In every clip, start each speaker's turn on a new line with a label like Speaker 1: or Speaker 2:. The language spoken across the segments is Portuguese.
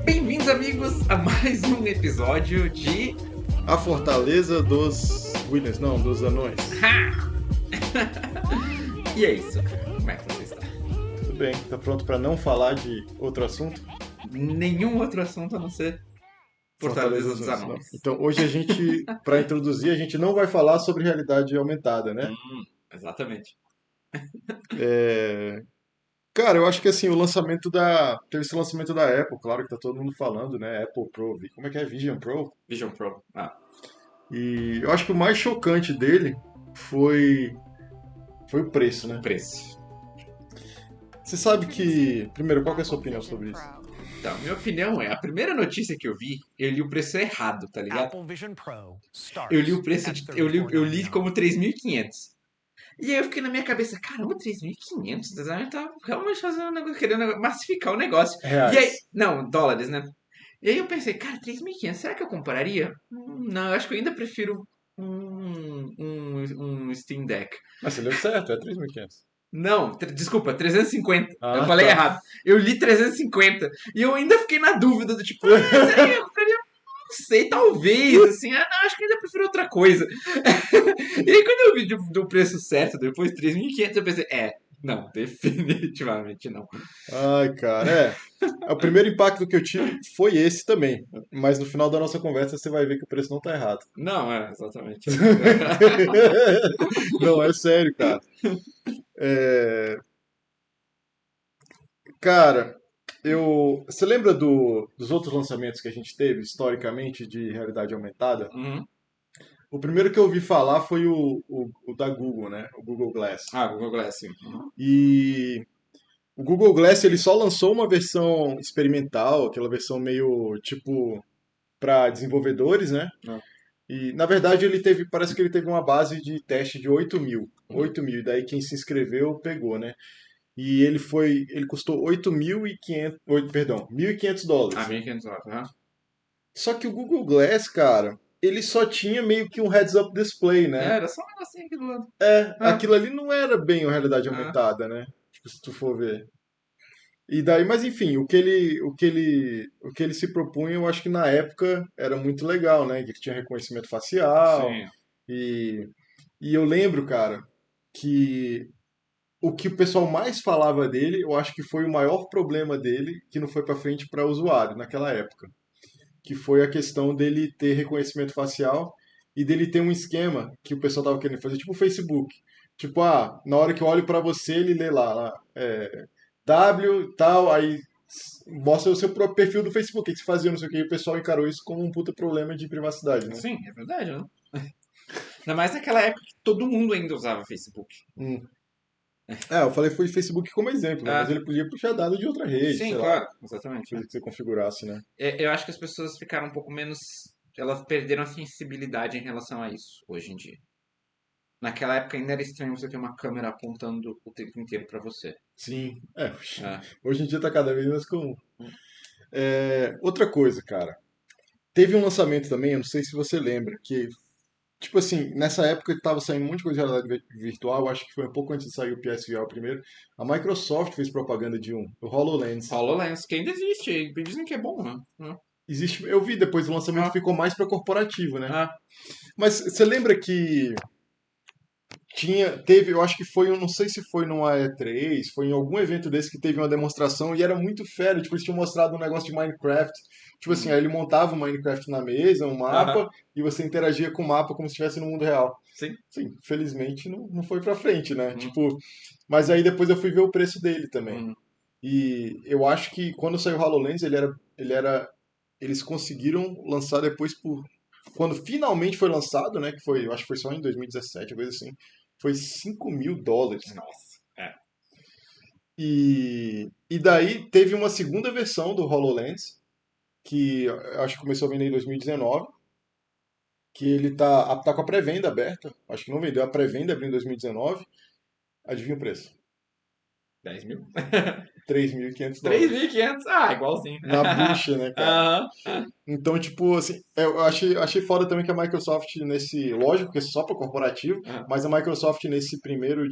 Speaker 1: Bem-vindos, amigos, a mais um episódio de...
Speaker 2: A Fortaleza dos Williams, não, dos Anões.
Speaker 1: E é isso, como é que você está?
Speaker 2: Tudo bem, tá pronto pra não falar de outro assunto?
Speaker 1: Nenhum outro assunto a não ser Fortaleza dos Anões.
Speaker 2: Então, hoje a gente, pra introduzir, a gente não vai falar sobre realidade aumentada, né?
Speaker 1: Exatamente.
Speaker 2: Cara, eu acho que assim, teve esse lançamento da Apple, claro que tá todo mundo falando, né? Apple Pro, como é que é? Vision Pro?
Speaker 1: Vision Pro.
Speaker 2: E eu acho que o mais chocante dele foi o preço, né?
Speaker 1: Preço.
Speaker 2: Você sabe que... Primeiro, qual que é a sua opinião sobre isso?
Speaker 1: Então, minha opinião é, a primeira notícia que eu li o preço errado, tá ligado?
Speaker 3: Apple Vision Pro
Speaker 1: Eu li o preço eu li como 3.500. E aí eu fiquei na minha cabeça, caramba, 3.500? O designer tá realmente fazendo um negócio, querendo massificar o negócio.
Speaker 2: Reais.
Speaker 1: E aí, não, dólares, né? E aí eu pensei, cara, 3.500, será que eu compraria? Não, eu acho que eu ainda prefiro um Steam Deck.
Speaker 2: Mas você leu certo, é 3.500.
Speaker 1: Não, desculpa, 350.
Speaker 2: Ah,
Speaker 1: Eu falei
Speaker 2: tá.
Speaker 1: errado. Eu li 350. E eu ainda fiquei na dúvida do tipo, será que eu compraria? Não sei, talvez, assim, não, acho que ainda prefiro outra coisa. E aí quando eu vi do preço certo, depois de 3.500, eu pensei, não, definitivamente não.
Speaker 2: Ai, cara, O primeiro impacto que eu tive foi esse também. Mas no final da nossa conversa você vai ver que o preço não tá errado.
Speaker 1: Não, exatamente.
Speaker 2: Não, é sério, cara. Cara, você lembra dos outros lançamentos que a gente teve historicamente de realidade aumentada?
Speaker 1: Uhum.
Speaker 2: O primeiro que eu ouvi falar foi o da Google, né? O Google Glass.
Speaker 1: Google Glass, sim. Uhum.
Speaker 2: E o Google Glass ele só lançou uma versão experimental, aquela versão meio tipo para desenvolvedores, né? E na verdade parece que ele teve uma base de teste de 8.000. 8.000, e daí quem se inscreveu pegou, né? E ele custou 1.500 dólares.
Speaker 1: $1.500, uhum.
Speaker 2: Só que o Google Glass, cara, ele só tinha meio que um heads-up display, né?
Speaker 1: Era só um negocinho aqui do lado.
Speaker 2: Aquilo ali não era bem uma realidade aumentada, né? Tipo, se tu for ver. E daí, mas enfim, o que ele se propunha, eu acho que na época era muito legal, né? Que ele tinha reconhecimento facial.
Speaker 1: Sim.
Speaker 2: E eu lembro, cara, que o que o pessoal mais falava dele, eu acho que foi o maior problema dele, que não foi pra frente para o usuário naquela época, que foi a questão dele ter reconhecimento facial e dele ter um esquema que o pessoal tava querendo fazer, tipo o Facebook. Tipo, na hora que eu olho pra você, ele lê lá W tal, aí mostra o seu próprio perfil do Facebook, o que você fazia, não sei o que, e o pessoal encarou isso como um puta problema de privacidade, né?
Speaker 1: Sim, é verdade, né? Ainda mais naquela época que todo mundo ainda usava Facebook.
Speaker 2: Eu falei foi Facebook como exemplo, né? Mas ele podia puxar dado de outra rede,
Speaker 1: Sim,
Speaker 2: sei
Speaker 1: claro,
Speaker 2: lá,
Speaker 1: exatamente.
Speaker 2: coisa que você configurasse, né?
Speaker 1: Eu acho que as pessoas ficaram um pouco menos. Elas perderam a sensibilidade em relação a isso, hoje em dia. Naquela época ainda era estranho você ter uma câmera apontando o tempo inteiro pra você.
Speaker 2: Sim,
Speaker 1: É.
Speaker 2: hoje em dia tá cada vez mais comum. Outra coisa, cara. Teve um lançamento também, eu não sei se você lembra, que, tipo assim, nessa época que tava saindo um monte de coisa de realidade virtual, acho que foi um pouco antes de sair o PSVR primeiro, a Microsoft fez propaganda de o HoloLens.
Speaker 1: HoloLens, que ainda existe, dizem que é bom, né?
Speaker 2: Existe, eu vi depois do lançamento, ficou mais pra corporativo, né?
Speaker 1: Ah,
Speaker 2: Mas você lembra que teve, eu acho que foi, eu não sei se foi numa E3, foi em algum evento desse que teve uma demonstração e era muito fera, tipo, eles tinham mostrado um negócio de Minecraft, tipo assim, aí ele montava o Minecraft na mesa, um mapa, e você interagia com o mapa como se estivesse no mundo real.
Speaker 1: sim.
Speaker 2: Sim, felizmente não foi pra frente, né? Tipo, mas aí depois eu fui ver o preço dele também. E eu acho que quando saiu o HoloLens, eles conseguiram lançar depois quando finalmente foi lançado, né, que foi, eu acho que foi só em 2017, coisa assim, foi 5.000 dólares.
Speaker 1: Nossa,
Speaker 2: E daí teve uma segunda versão do HoloLens, que eu acho que começou a vender em 2019, que ele tá com a pré-venda aberta, acho que não vendeu, a pré-venda abriu em 2019, adivinha o preço?
Speaker 1: 10 mil?
Speaker 2: 3.500 dólares.
Speaker 1: 3.500? Igualzinho.
Speaker 2: Na bucha, né, cara? Então, tipo, assim, eu achei foda também que a Microsoft lógico que é só para corporativo, mas a Microsoft nesse primeiro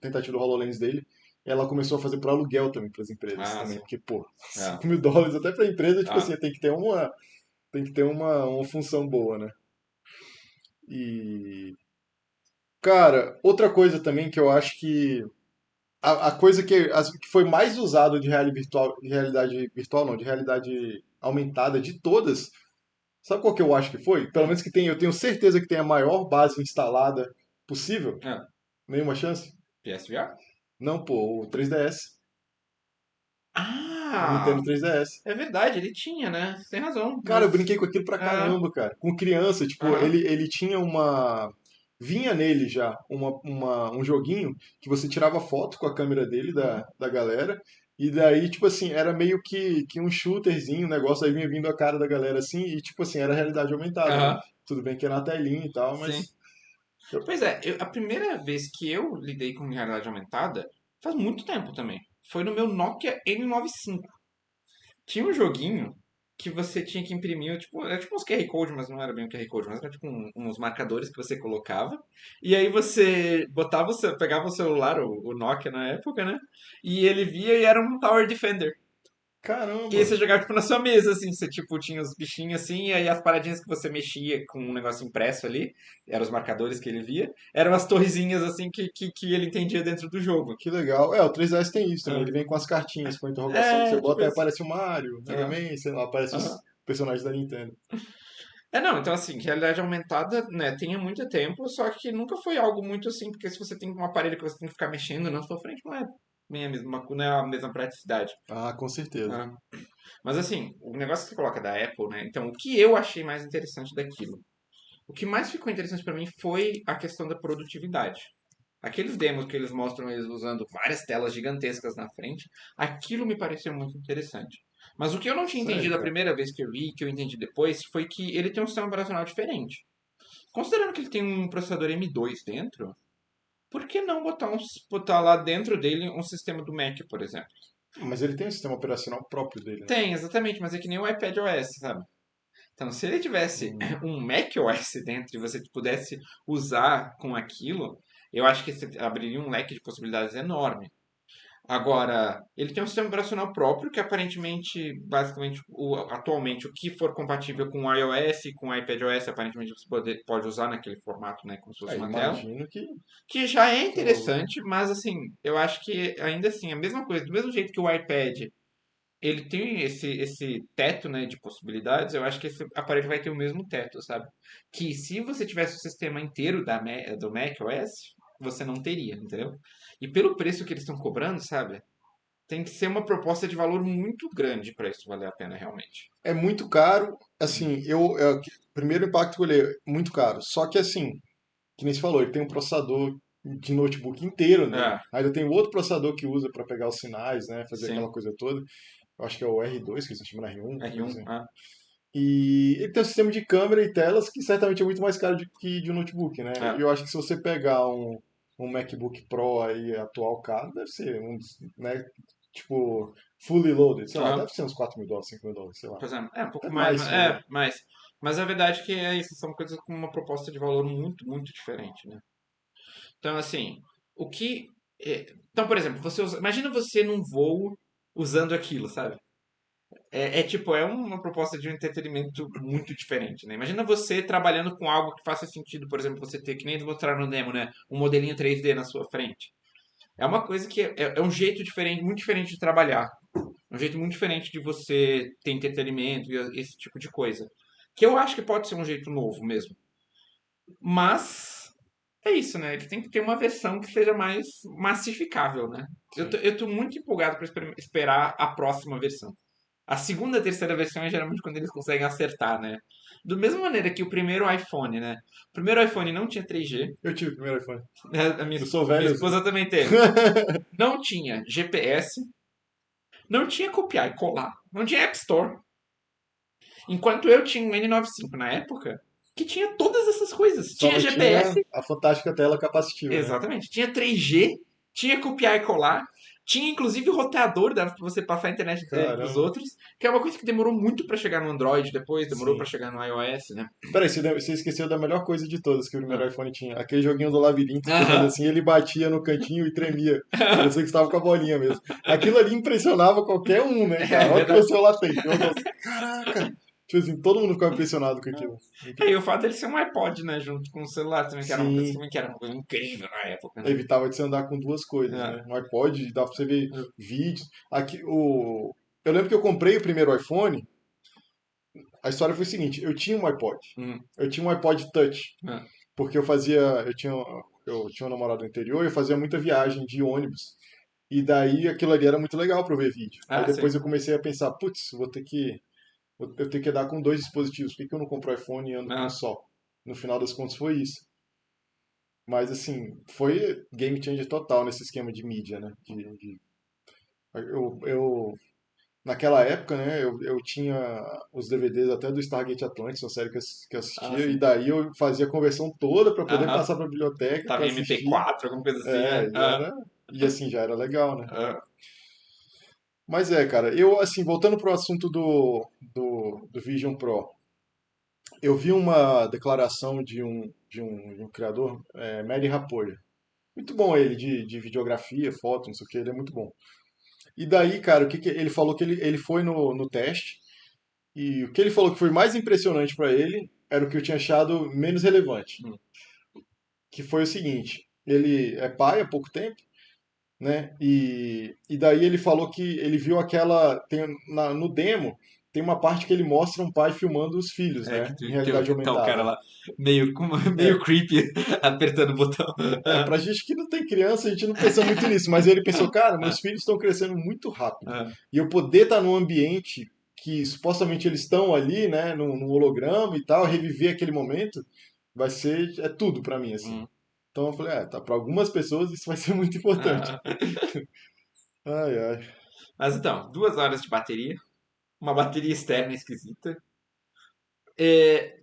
Speaker 2: tentativa do HoloLens dele, ela começou a fazer para aluguel também para as empresas
Speaker 1: Ah,
Speaker 2: também,
Speaker 1: sim.
Speaker 2: porque, pô,
Speaker 1: É.
Speaker 2: US$ 5.000 até para a empresa, tipo
Speaker 1: Ah,
Speaker 2: assim, tem que ter uma função boa, né? E, cara, outra coisa também que eu acho que a coisa que foi mais usada de realidade virtual não, de realidade aumentada de todas, sabe qual que eu acho que foi? Pelo menos que tem, eu tenho certeza que tem a maior base instalada possível.
Speaker 1: é.
Speaker 2: Nenhuma chance?
Speaker 1: PSVR?
Speaker 2: Não, pô, o 3DS. O
Speaker 1: Ah,
Speaker 2: Nintendo 3DS.
Speaker 1: é verdade, ele tinha, né? Você tem razão,
Speaker 2: Cara, eu
Speaker 1: mas.
Speaker 2: brinquei com aquilo pra
Speaker 1: Ah,
Speaker 2: caramba, cara. Com criança, tipo,
Speaker 1: aham.
Speaker 2: ele tinha uma. Vinha nele já um joguinho que você tirava foto com a câmera dele,
Speaker 1: Uhum.
Speaker 2: da galera, e daí, tipo assim, era meio que um shooterzinho, um negócio, aí vinha vindo a cara da galera assim, e tipo assim, era realidade aumentada, né?
Speaker 1: Aham,
Speaker 2: Tudo bem que era na telinha e tal,
Speaker 1: sim.
Speaker 2: mas. eu-
Speaker 1: Pois é, a primeira vez que eu lidei com realidade aumentada faz muito tempo também. Foi no meu Nokia N95. Tinha um joguinho que você tinha que imprimir, tipo, era tipo uns QR Code, mas não era bem um QR Code, mas era tipo uns marcadores que você colocava. E aí você botava pegava o celular, o Nokia na época, né? E ele via e era um Tower Defender. E aí
Speaker 2: Caramba!
Speaker 1: você jogava, tipo, na sua mesa, assim, você, tipo, tinha os bichinhos, assim, e aí as paradinhas que você mexia com um negócio impresso ali, eram os marcadores que ele via, eram as torrezinhas, assim, que ele entendia dentro do jogo.
Speaker 2: Que legal. É, o 3DS tem isso também.
Speaker 1: Ah.
Speaker 2: Ele vem com as cartinhas com a interrogação que você
Speaker 1: É, tipo
Speaker 2: bota, aí
Speaker 1: isso.
Speaker 2: aparece o Mario, Mega
Speaker 1: Aham,
Speaker 2: Man, sei lá, aparece
Speaker 1: aham.
Speaker 2: os personagens da Nintendo.
Speaker 1: É, não, então assim, realidade aumentada, né, tem há muito tempo, só que nunca foi algo muito assim, porque se você tem um aparelho que você tem que ficar mexendo na sua frente, não é bem a mesma, não é a mesma praticidade.
Speaker 2: Ah, com certeza.
Speaker 1: Ah. Mas assim, o negócio que você coloca da Apple, né, então o que eu achei mais interessante daquilo? O que mais ficou interessante para mim foi a questão da produtividade. Aqueles demos que eles mostram eles usando várias telas gigantescas na frente, aquilo me pareceu muito interessante. Mas o que eu não tinha
Speaker 2: Sério,
Speaker 1: entendido a
Speaker 2: cara.
Speaker 1: primeira vez que eu vi, que eu entendi depois, foi que ele tem um sistema operacional diferente. Considerando que ele tem um processador M2 dentro, por que não botar lá dentro dele um sistema do Mac, por exemplo?
Speaker 2: Mas ele tem um sistema operacional próprio dele, né?
Speaker 1: Tem, exatamente, mas é que nem o iPad OS, sabe? Então, se ele tivesse
Speaker 2: Hum.
Speaker 1: um macOS dentro e você pudesse usar com aquilo, eu acho que você abriria um leque de possibilidades enorme. Agora, ele tem um sistema operacional próprio que aparentemente, basicamente, atualmente, o que for compatível com o iOS e com o iPadOS, aparentemente você pode usar naquele formato, né, como se fosse
Speaker 2: Aí
Speaker 1: uma tela.
Speaker 2: imagino
Speaker 1: Que já é
Speaker 2: que ela usa.
Speaker 1: interessante, mas assim, eu acho que ainda assim, a mesma coisa, do mesmo jeito que o iPad ele tem esse teto, né, de possibilidades, eu acho que esse aparelho vai ter o mesmo teto, sabe? Que se você tivesse o sistema inteiro do macOS, você não teria, entendeu? E pelo preço que eles estão cobrando, sabe? Tem que ser uma proposta de valor muito grande para isso valer a pena realmente.
Speaker 2: É muito caro, assim, primeiro impacto que eu olhei, muito caro. Só que assim, que nem você falou, ele tem um processador de notebook inteiro nele.
Speaker 1: É,
Speaker 2: Ainda tem outro processador que usa para pegar os sinais, né, fazer aquela
Speaker 1: sim.
Speaker 2: coisa toda. Eu acho que é o R2, que eles estão chamando R1, coisa
Speaker 1: R1,
Speaker 2: assim.
Speaker 1: ah,
Speaker 2: E ele tem um sistema de câmera e telas que certamente é muito mais caro que de um notebook, né? E
Speaker 1: é.
Speaker 2: eu acho que se você pegar um MacBook Pro aí atual caro, deve ser né? Tipo, fully loaded, sei lá,
Speaker 1: Aham.
Speaker 2: deve ser uns $4.000, $5.000, sei lá.
Speaker 1: Pois é, um pouco
Speaker 2: Até
Speaker 1: mais,
Speaker 2: mais, se bobear.
Speaker 1: mas a verdade é que é isso, são coisas com uma proposta de valor muito, muito diferente, né? Então, assim, o que. Então, por exemplo, imagina você num voo usando aquilo, sabe? Tipo, é uma proposta de um entretenimento muito diferente, né? Imagina você trabalhando com algo que faça sentido, por exemplo, você ter, que nem eles mostraram no demo, né? Um modelinho 3D na sua frente. É uma coisa que é um jeito diferente, muito diferente de trabalhar. É um jeito muito diferente de você ter entretenimento e esse tipo de coisa. Que eu acho que pode ser um jeito novo mesmo. Mas é isso, né? Ele tem que ter uma versão que seja mais massificável, né?
Speaker 2: Sim.
Speaker 1: Eu tô muito empolgado para esperar a próxima versão. A segunda e a terceira versão é geralmente quando eles conseguem acertar, né? Da mesma maneira que o primeiro iPhone, né? O primeiro iPhone não tinha 3G,
Speaker 2: Eu tive o primeiro iPhone.
Speaker 1: né? A
Speaker 2: Eu sou
Speaker 1: minha
Speaker 2: velho assim.
Speaker 1: esposa também teve. Não tinha GPS, não tinha copiar e colar, não tinha App Store. Enquanto eu tinha um N95 na época, que tinha todas essas coisas.
Speaker 2: Só
Speaker 1: Tinha
Speaker 2: não tinha
Speaker 1: GPS,
Speaker 2: a fantástica tela capacitiva, né?
Speaker 1: exatamente. Tinha 3G, tinha copiar e colar, Tinha inclusive roteador, dava pra você passar a internet pros
Speaker 2: Caramba.
Speaker 1: outros, que é uma coisa que demorou muito pra chegar no Android depois, demorou pra
Speaker 2: Sim.
Speaker 1: chegar no iOS, né?
Speaker 2: Peraí, você esqueceu da melhor coisa de todas que o primeiro
Speaker 1: Ah.
Speaker 2: iPhone tinha. Aquele joguinho do labirinto que você fazia
Speaker 1: Aham.
Speaker 2: assim, ele batia no cantinho e tremia. Parecia que estava com a bolinha mesmo. Aquilo ali impressionava qualquer um, né,
Speaker 1: É
Speaker 2: cara? Olha o que meu
Speaker 1: verdade.
Speaker 2: celular tem. Eu falo assim, caraca! Tipo assim, todo mundo ficava impressionado com aquilo.
Speaker 1: E o fato dele ser um iPod, né, junto com o celular também, que era uma coisa,
Speaker 2: Sim,
Speaker 1: também, que era uma coisa incrível na época, né?
Speaker 2: evitava de você andar com duas coisas,
Speaker 1: É.
Speaker 2: né? No iPod, dá pra você ver vídeos. Eu lembro que eu comprei o primeiro iPhone, a história foi o seguinte, eu tinha um iPod.
Speaker 1: Hum.
Speaker 2: Eu tinha um iPod Touch.
Speaker 1: É.
Speaker 2: Porque eu tinha um namorado no interior e eu fazia muita viagem de ônibus. E daí aquilo ali era muito legal para eu ver vídeo. Aí
Speaker 1: Ah,
Speaker 2: depois
Speaker 1: sim.
Speaker 2: eu comecei a pensar, putz, eu tenho que andar com dois dispositivos. Por que que eu não compro iPhone e ando com um
Speaker 1: Ah.
Speaker 2: só? No final das contas foi isso. Mas assim, foi game changer total nesse esquema de mídia, né? Eu naquela época, né, eu tinha os DVDs até do Stargate Atlantis, uma série que eu
Speaker 1: Ah,
Speaker 2: assistia, e
Speaker 1: sim.
Speaker 2: daí eu fazia a conversão toda para poder
Speaker 1: Aham.
Speaker 2: passar para a biblioteca
Speaker 1: Tava
Speaker 2: para
Speaker 1: em
Speaker 2: assistir.
Speaker 1: MP4, alguma coisa assim,
Speaker 2: É,
Speaker 1: é. Ah.
Speaker 2: e assim já era legal, né?
Speaker 1: Ah.
Speaker 2: Mas é, cara, eu assim, voltando pro assunto do Vision Pro, eu vi uma declaração de um criador, Mary Rapoya. Muito bom ele de videografia, foto, não sei o que, ele é muito bom. E daí, cara, ele falou que ele foi no teste, e o que ele falou que foi mais impressionante pra ele era o que eu tinha achado menos relevante,
Speaker 1: Hum.
Speaker 2: que foi o seguinte, ele é pai há pouco tempo, né? E daí ele falou que ele viu no demo tem uma parte que ele mostra um pai filmando os filhos,
Speaker 1: É,
Speaker 2: né? Em realidade
Speaker 1: tá o cara
Speaker 2: aumentada.
Speaker 1: lá meio
Speaker 2: É,
Speaker 1: creepy apertando o botão. Ah.
Speaker 2: pra gente que não tem criança, a gente não pensa muito nisso, mas ele pensou, cara, meus
Speaker 1: Ah.
Speaker 2: filhos estão crescendo muito rápido.
Speaker 1: Ah.
Speaker 2: E eu poder estar num ambiente que supostamente eles estão ali, né, no holograma e tal, reviver aquele momento, é tudo pra mim, assim.
Speaker 1: Hum.
Speaker 2: Então eu falei, tá, pra algumas pessoas isso vai ser muito importante.
Speaker 1: Ah.
Speaker 2: Ai, ai.
Speaker 1: Mas então, 2 horas de bateria, uma bateria externa esquisita. É,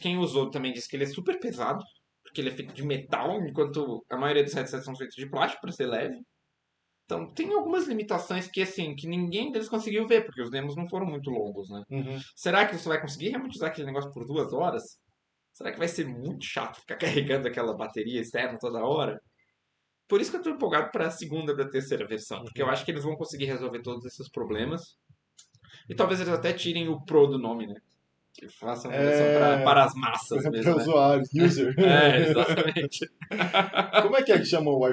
Speaker 1: quem usou também disse que ele é super pesado, porque ele é feito de metal, enquanto a maioria dos headsets são feitos de plástico para ser leve. Então tem algumas limitações que assim, que ninguém deles conseguiu ver, porque os demos não foram muito longos, né?
Speaker 2: Uhum.
Speaker 1: Será que você vai conseguir realmente usar aquele negócio por 2 horas? Será que vai ser muito chato ficar carregando aquela bateria externa toda hora? Por isso que eu tô empolgado para a segunda e para a terceira versão, porque eu
Speaker 2: Uhum.
Speaker 1: acho que eles vão conseguir resolver todos esses problemas. E talvez eles até tirem o Pro do nome, né? Que façam uma versão
Speaker 2: É,
Speaker 1: para as massas
Speaker 2: para
Speaker 1: mesmo, né?
Speaker 2: usuários, user.
Speaker 1: É, exatamente.
Speaker 2: Como é que chama o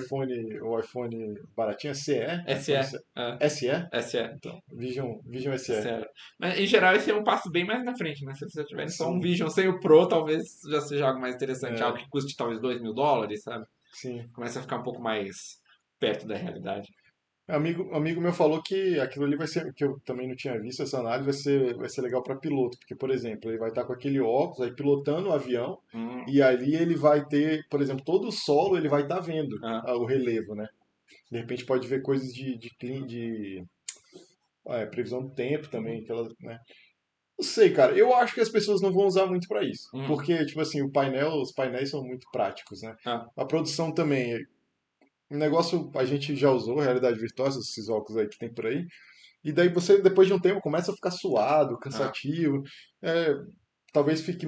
Speaker 2: iPhone baratinho? CE?
Speaker 1: SE.
Speaker 2: iPhone
Speaker 1: É,
Speaker 2: SE?
Speaker 1: SE.
Speaker 2: Então, Vision SE.
Speaker 1: Sério. Mas em geral esse é um passo bem mais na frente, né? Se vocês tiverem só um
Speaker 2: Sim,
Speaker 1: Vision sem o Pro, talvez já seja algo mais interessante. Algo
Speaker 2: é,
Speaker 1: que custe talvez US$ 2.000, sabe?
Speaker 2: sim.
Speaker 1: Começa a ficar um pouco mais perto da realidade.
Speaker 2: Amigo meu falou que aquilo ali vai ser, que eu também não tinha visto essa análise, vai ser legal para piloto, porque, por exemplo, ele vai estar com aquele óculos aí pilotando o avião,
Speaker 1: Hum.
Speaker 2: e ali ele vai ter, por exemplo, todo o solo ele vai estar vendo
Speaker 1: Ah.
Speaker 2: o relevo, né? De repente pode ver coisas previsão do tempo também,
Speaker 1: Uhum.
Speaker 2: aquela, né? Não sei, cara. Eu acho que as pessoas não vão usar muito pra isso.
Speaker 1: Uhum.
Speaker 2: Porque, tipo assim, os painéis são muito práticos, né?
Speaker 1: Ah.
Speaker 2: A produção também. O negócio a gente já usou, realidade virtual, esses óculos aí que tem por aí. E daí você, depois de um tempo, começa a ficar suado,
Speaker 1: Ah.
Speaker 2: cansativo. É, talvez fique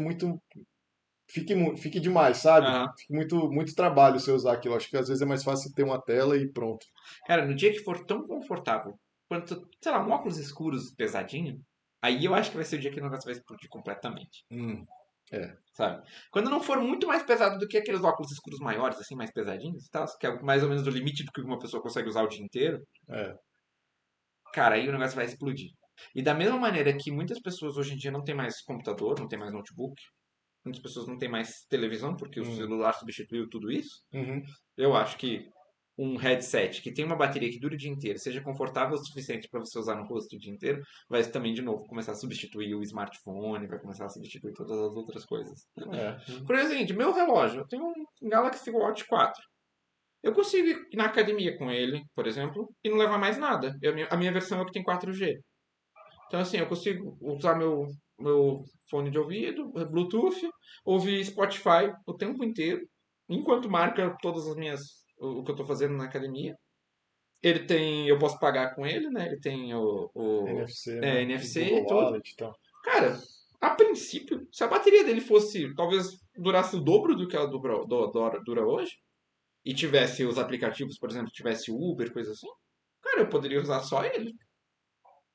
Speaker 2: demais, sabe?
Speaker 1: Aham.
Speaker 2: Fique muito trabalho você usar aquilo. Acho que às vezes é mais fácil ter uma tela e pronto.
Speaker 1: Cara, no dia que for tão confortável quanto, sei lá, um óculos escuros pesadinho, aí eu acho que vai ser o dia que o negócio vai explodir completamente.
Speaker 2: Hum, é.
Speaker 1: Sabe? Quando não for muito mais pesado do que aqueles óculos escuros maiores, assim, mais pesadinhos e tal, que é mais ou menos do limite do que uma pessoa consegue usar o dia inteiro,
Speaker 2: É.
Speaker 1: cara, aí o negócio vai explodir. E da mesma maneira que muitas pessoas hoje em dia não tem mais computador, não tem mais notebook, muitas pessoas não têm mais televisão porque o
Speaker 2: Hum,
Speaker 1: celular substituiu tudo isso,
Speaker 2: uhum,
Speaker 1: eu acho que um headset que tem uma bateria que dure o dia inteiro, seja confortável o suficiente para você usar no rosto o dia inteiro, vai também de novo começar a substituir o smartphone, vai começar a substituir todas as outras coisas.
Speaker 2: é.
Speaker 1: Por exemplo, meu relógio, eu tenho um Galaxy Watch 4. Eu consigo ir na academia com ele, por exemplo, e não levar mais nada. A minha versão é o que tem 4G. Então, assim, eu consigo usar meu fone de ouvido, Bluetooth, ouvir Spotify o tempo inteiro, enquanto marca todas as minhas, o que eu estou fazendo na academia. eu posso pagar com ele, né? Ele tem
Speaker 2: NFC, né?
Speaker 1: NFC
Speaker 2: Google
Speaker 1: e tudo.
Speaker 2: Wallet e tal.
Speaker 1: Cara, a princípio, se a bateria dele fosse, talvez durasse o dobro do que ela dura hoje, e tivesse os aplicativos, por exemplo, tivesse Uber, coisa assim, cara, eu poderia usar só ele.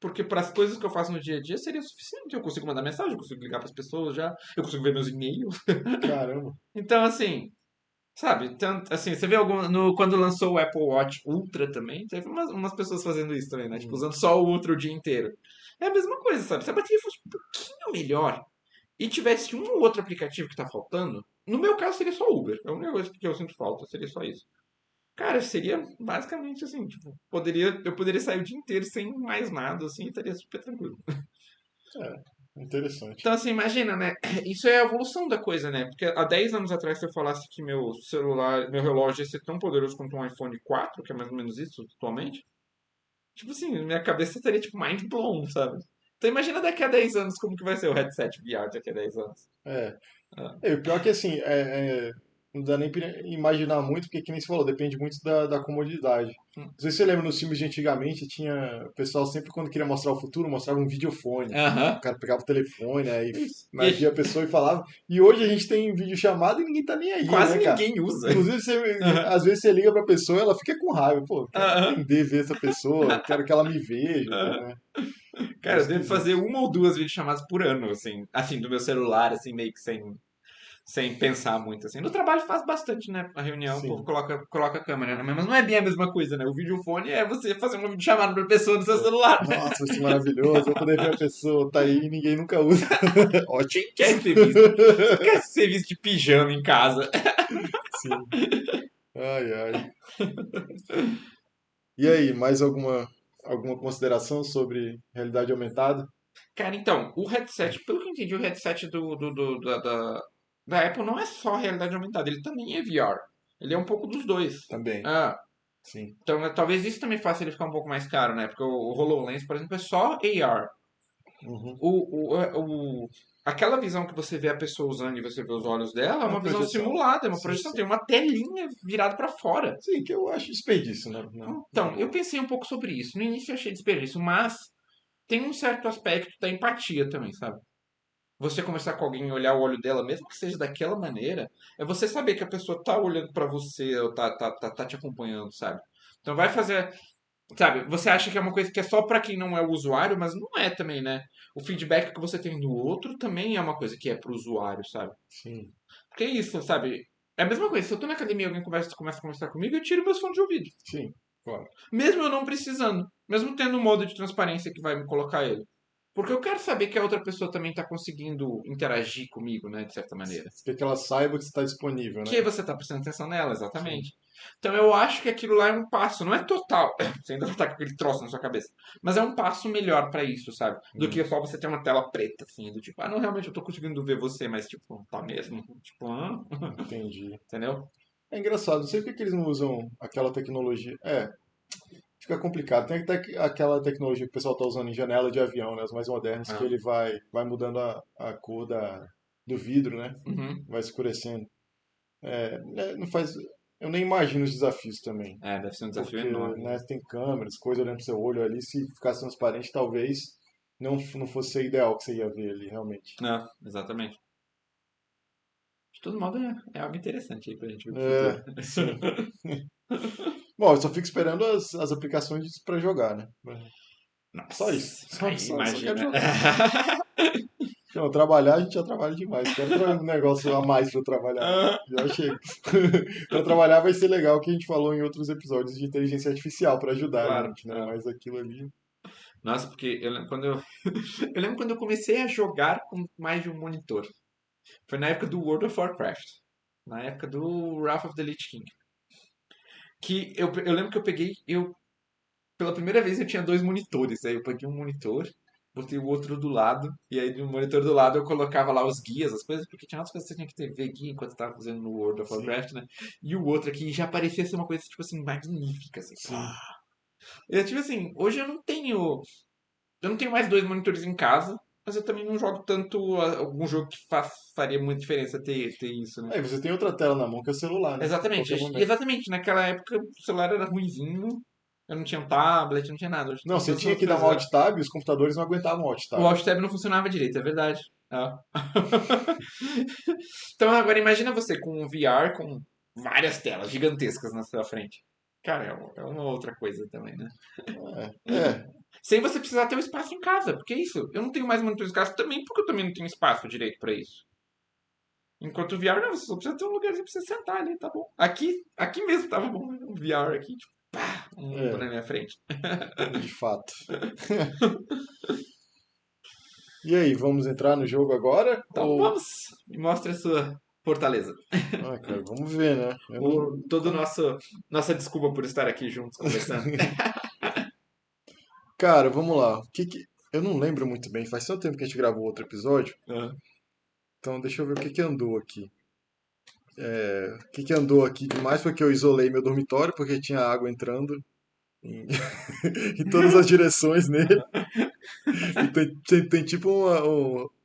Speaker 1: Porque para as coisas que eu faço no dia a dia seria suficiente. Eu consigo mandar mensagem, eu consigo ligar para as pessoas já, eu consigo ver meus e-mails.
Speaker 2: Caramba.
Speaker 1: Então, assim, sabe, tanto, assim, você vê quando lançou o Apple Watch Ultra também, teve umas pessoas fazendo isso também, né? Tipo,
Speaker 2: Uhum.
Speaker 1: usando só o Ultra o dia inteiro. É a mesma coisa, sabe? Se a bateria fosse um pouquinho melhor e tivesse um ou outro aplicativo que tá faltando, no meu caso seria só Uber. A única coisa que eu sinto falta seria só isso. Cara, seria basicamente assim, tipo, eu poderia sair o dia inteiro sem mais nada, assim, e estaria super tranquilo.
Speaker 2: É, interessante.
Speaker 1: Então, assim, imagina, né? Isso é a evolução da coisa, né? Porque há 10 anos atrás, se eu falasse que meu celular, meu relógio ia ser tão poderoso quanto um iPhone 4, que é mais ou menos isso atualmente, tipo assim, minha cabeça estaria, tipo, mind blown, sabe? Então, imagina daqui a 10 anos como que vai ser o headset VR daqui a 10 anos.
Speaker 2: É.
Speaker 1: Ah.
Speaker 2: O pior é que assim, não dá nem pra imaginar muito, porque que nem você falou, depende muito da comodidade.
Speaker 1: Hum.
Speaker 2: Não sei se você lembra, nos filmes de antigamente, tinha o pessoal sempre quando queria mostrar o futuro, mostrava um videofone. O
Speaker 1: Aham.
Speaker 2: cara pegava o telefone, aí
Speaker 1: Isso.
Speaker 2: né, via a pessoa e falava. E hoje a gente tem videochamada e ninguém tá nem aí,
Speaker 1: Quase
Speaker 2: né, cara?
Speaker 1: ninguém usa.
Speaker 2: Inclusive,
Speaker 1: Aham.
Speaker 2: às vezes você liga pra pessoa, ela fica com raiva. Pô, quero
Speaker 1: Aham.
Speaker 2: entender, ver essa pessoa, quero que ela me veja,
Speaker 1: Aham.
Speaker 2: né? É
Speaker 1: Cara, eu devo fazer
Speaker 2: esquisito.
Speaker 1: uma ou duas videochamadas por ano, assim, do meu celular, assim, meio que sem pensar muito, assim. No trabalho faz bastante, né? A reunião, o povo
Speaker 2: Sim.
Speaker 1: coloca a câmera, né? Mas não é bem a mesma coisa, né? O videofone é você fazer uma videochamada pra pessoa no seu celular.
Speaker 2: Nossa, vai ser maravilhoso. Vou poder ver a pessoa, tá aí e ninguém nunca usa. Ótimo.
Speaker 1: Quem quer ser visto? Quem quer ser visto de pijama em casa?
Speaker 2: Sim. Ai, ai. E aí, mais alguma consideração sobre realidade aumentada?
Speaker 1: Cara, então, o headset, pelo que eu entendi, o headset da Apple não é só realidade aumentada, ele também é VR. Ele é um pouco dos dois.
Speaker 2: Também,
Speaker 1: Ah,
Speaker 2: sim.
Speaker 1: então talvez isso também faça ele ficar um pouco mais caro, né? Porque o HoloLens, por exemplo, é só AR.
Speaker 2: Uhum.
Speaker 1: Aquela visão que você vê a pessoa usando e você vê os olhos dela é
Speaker 2: É uma
Speaker 1: uma visão
Speaker 2: projeção.
Speaker 1: simulada, é uma
Speaker 2: Sim,
Speaker 1: projeção,
Speaker 2: sim.
Speaker 1: tem uma telinha virada para fora.
Speaker 2: Sim, que eu acho desperdício, né? Na
Speaker 1: Então, eu
Speaker 2: boa.
Speaker 1: pensei um pouco sobre isso. No início eu achei desperdício, mas tem um certo aspecto da empatia também, sabe? Você conversar com alguém e olhar o olho dela, mesmo que seja daquela maneira, é você saber que a pessoa tá olhando para você ou tá te acompanhando, sabe? Então vai fazer. Sabe, você acha que é uma coisa que é só pra quem não é o usuário, mas não é também, né? O feedback que você tem do outro também é uma coisa que é pro usuário, sabe?
Speaker 2: Sim,
Speaker 1: Porque é isso, sabe? É a mesma coisa. Se eu tô na academia e alguém começa a conversar comigo, eu tiro meus fones de ouvido.
Speaker 2: sim, claro.
Speaker 1: Mesmo eu não precisando. Mesmo tendo um modo de transparência que vai me colocar ele. Porque eu quero saber que a outra pessoa também tá conseguindo interagir comigo, né? De certa maneira.
Speaker 2: Quer que ela saiba que está disponível,
Speaker 1: Que
Speaker 2: né?
Speaker 1: você está prestando atenção nela,
Speaker 2: Sim.
Speaker 1: exatamente. Então eu acho que aquilo lá é um passo, não é total, você ainda tá com aquele troço na sua cabeça, mas é um passo melhor pra isso, sabe? Do que
Speaker 2: Hum,
Speaker 1: só você ter uma tela preta, assim, do tipo, não, realmente eu tô conseguindo ver você, mas tipo, tá mesmo? Tipo,
Speaker 2: entendi.
Speaker 1: entendeu?
Speaker 2: É engraçado, não sei por que eles não usam aquela tecnologia. Fica complicado. Tem até aquela tecnologia que o pessoal está usando em janela de avião, né? As mais modernas, que
Speaker 1: Ah,
Speaker 2: ele vai mudando a cor do vidro, né?
Speaker 1: uhum.
Speaker 2: Vai escurecendo. Não faz. Eu nem imagino os desafios também.
Speaker 1: É, deve ser um desafio
Speaker 2: Porque,
Speaker 1: enorme
Speaker 2: né,
Speaker 1: mesmo.
Speaker 2: tem câmeras, coisa olhando pro seu olho ali. Se ficasse transparente, talvez não fosse ser ideal que você ia ver ali, realmente.
Speaker 1: Exatamente. De todo modo, é algo interessante aí pra gente ver pro futuro.
Speaker 2: É, sim. Bom, eu só fico esperando as aplicações para jogar, né? Só isso.
Speaker 1: Nossa, aí
Speaker 2: Só quero
Speaker 1: imagina.
Speaker 2: jogar. Não, trabalhar a gente já trabalha demais. Quero um negócio a mais para trabalhar. Já chega. Para trabalhar vai ser legal que a gente falou em outros episódios de inteligência artificial para ajudar a
Speaker 1: Claro.
Speaker 2: gente, né? Mas aquilo ali.
Speaker 1: Nossa, porque eu lembro quando eu comecei a jogar com mais de um monitor. Foi na época do World of Warcraft. Na época do Wrath of the Lich King. Que eu lembro que pela primeira vez eu tinha dois monitores. Aí eu peguei um monitor, botei o outro do lado, e aí no monitor do lado eu colocava lá os guias, as coisas, porque tinha outras coisas que você tinha que ver guia enquanto estava fazendo no World of
Speaker 2: Sim,
Speaker 1: Warcraft, né? E o outro aqui já parecia ser uma coisa, tipo assim, magnífica, assim.
Speaker 2: sim.
Speaker 1: Eu, tipo assim, hoje eu não tenho mais dois monitores em casa, mas eu também não jogo tanto algum jogo que faria muita diferença ter isso, né?
Speaker 2: Aí você tem outra tela na mão que é o celular, né?
Speaker 1: Exatamente.
Speaker 2: Qualquer
Speaker 1: E
Speaker 2: momento.
Speaker 1: exatamente, naquela época o celular era ruinzinho. Eu não tinha um tablet, não tinha nada. Hoje
Speaker 2: Não,
Speaker 1: tem
Speaker 2: você
Speaker 1: todas as
Speaker 2: tinha que
Speaker 1: outras
Speaker 2: dar um
Speaker 1: coisas.
Speaker 2: alt tab e os computadores não aguentavam alt
Speaker 1: O
Speaker 2: tab.
Speaker 1: Alt Tab não funcionava direito, é verdade. Ah. Então agora imagina você com um VR com várias telas gigantescas na sua frente. Cara, é uma outra coisa também, né?
Speaker 2: É.
Speaker 1: Sem você precisar ter um espaço em casa, porque é isso. Eu não tenho mais monitor em casa também, porque eu também não tenho espaço direito pra isso. Enquanto o VR, não, você só precisa ter um lugarzinho pra você sentar ali, tá bom. Aqui mesmo tava bom, né? Um VR aqui, tipo, pá, um mundo na
Speaker 2: É,
Speaker 1: minha frente.
Speaker 2: de fato. E aí, vamos entrar no jogo agora?
Speaker 1: Então
Speaker 2: Ou.
Speaker 1: vamos, me mostre a sua fortaleza.
Speaker 2: Ah, cara, vamos ver, né? Eu não.
Speaker 1: Todo nossa desculpa por estar aqui juntos conversando.
Speaker 2: Cara, vamos lá. Eu não lembro muito bem, faz tanto tempo que a gente gravou outro episódio.
Speaker 1: Ah.
Speaker 2: Então deixa eu ver o que que andou aqui. O que que andou aqui demais foi que eu isolei meu dormitório porque tinha água entrando em, em todas as direções nele. E tem tipo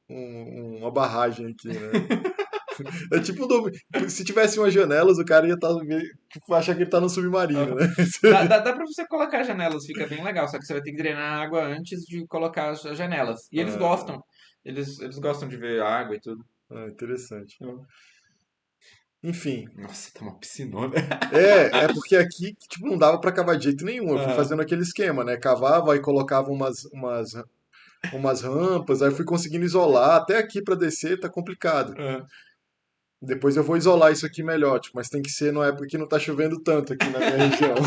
Speaker 2: uma barragem aqui, né? É tipo se tivesse umas janelas, o cara ia tipo, achar que ele tá no submarino,
Speaker 1: Aham.
Speaker 2: né?
Speaker 1: Dá pra você colocar janelas, fica bem legal, só que você vai ter que drenar a água antes de colocar as janelas. E eles
Speaker 2: Ah,
Speaker 1: gostam. Eles gostam de ver a água e tudo.
Speaker 2: interessante.
Speaker 1: Então,
Speaker 2: Enfim,
Speaker 1: nossa, tá uma piscinona.
Speaker 2: é porque aqui, tipo, não dava pra cavar de jeito nenhum. Eu fui
Speaker 1: Aham.
Speaker 2: fazendo aquele esquema, né? Cavava, aí colocava umas rampas, aí eu fui conseguindo isolar. Até aqui pra descer tá complicado.
Speaker 1: Aham.
Speaker 2: Depois eu vou isolar isso aqui melhor, tipo, mas tem que ser numa época que não tá chovendo tanto aqui na minha região.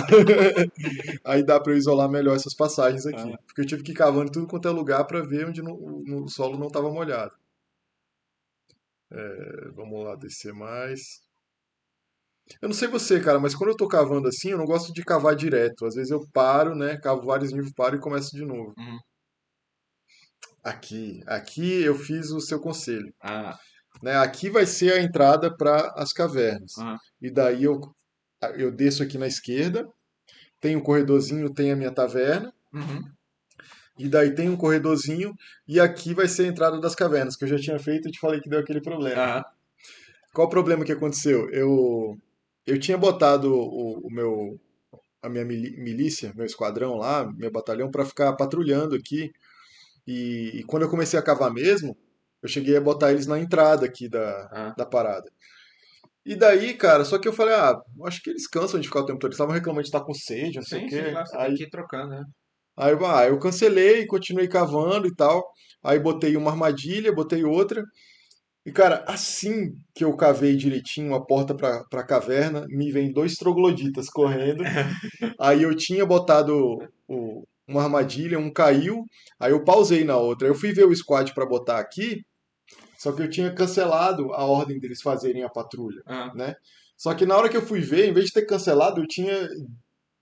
Speaker 2: Aí dá pra eu isolar melhor essas passagens aqui.
Speaker 1: Aham.
Speaker 2: Porque eu tive que ir cavando em tudo quanto é lugar pra ver onde o solo não tava molhado. Vamos lá, descer mais. Eu não sei você, cara, mas quando eu tô cavando assim, eu não gosto de cavar direto. Às vezes eu paro, né? Cavo vários níveis, paro e começo de novo.
Speaker 1: Uhum.
Speaker 2: Aqui eu fiz o seu conselho,
Speaker 1: Ah,
Speaker 2: né? Aqui vai ser a entrada para as cavernas.
Speaker 1: aham.
Speaker 2: E daí eu desço aqui na esquerda, tem um corredorzinho, tem a minha taverna,
Speaker 1: Uhum.
Speaker 2: e daí tem um corredorzinho, e aqui vai ser a entrada das cavernas, que eu já tinha feito e te falei que deu aquele problema.
Speaker 1: Aham.
Speaker 2: Qual o problema que aconteceu? Eu tinha botado a minha milícia, meu esquadrão lá, meu batalhão, para ficar patrulhando aqui. E quando eu comecei a cavar mesmo, eu cheguei a botar eles na entrada aqui
Speaker 1: Aham.
Speaker 2: da parada. E daí, cara, só que eu falei, acho que eles cansam de ficar o tempo todo. Eles estavam reclamando de estar com sede, não sei o
Speaker 1: Sim, sim,
Speaker 2: quê.
Speaker 1: claro, você tem que ir trocando, né?
Speaker 2: Eu cancelei, continuei cavando e tal. Aí botei uma armadilha, botei outra. E, cara, assim que eu cavei direitinho a porta pra caverna, me vem dois trogloditas correndo. Aí eu tinha botado uma armadilha, um caiu, aí eu pausei na outra. Eu fui ver o squad pra botar aqui, só que eu tinha cancelado a ordem deles fazerem a patrulha,
Speaker 1: Aham.
Speaker 2: né? Só que na hora que eu fui ver, em vez de ter cancelado, eu tinha,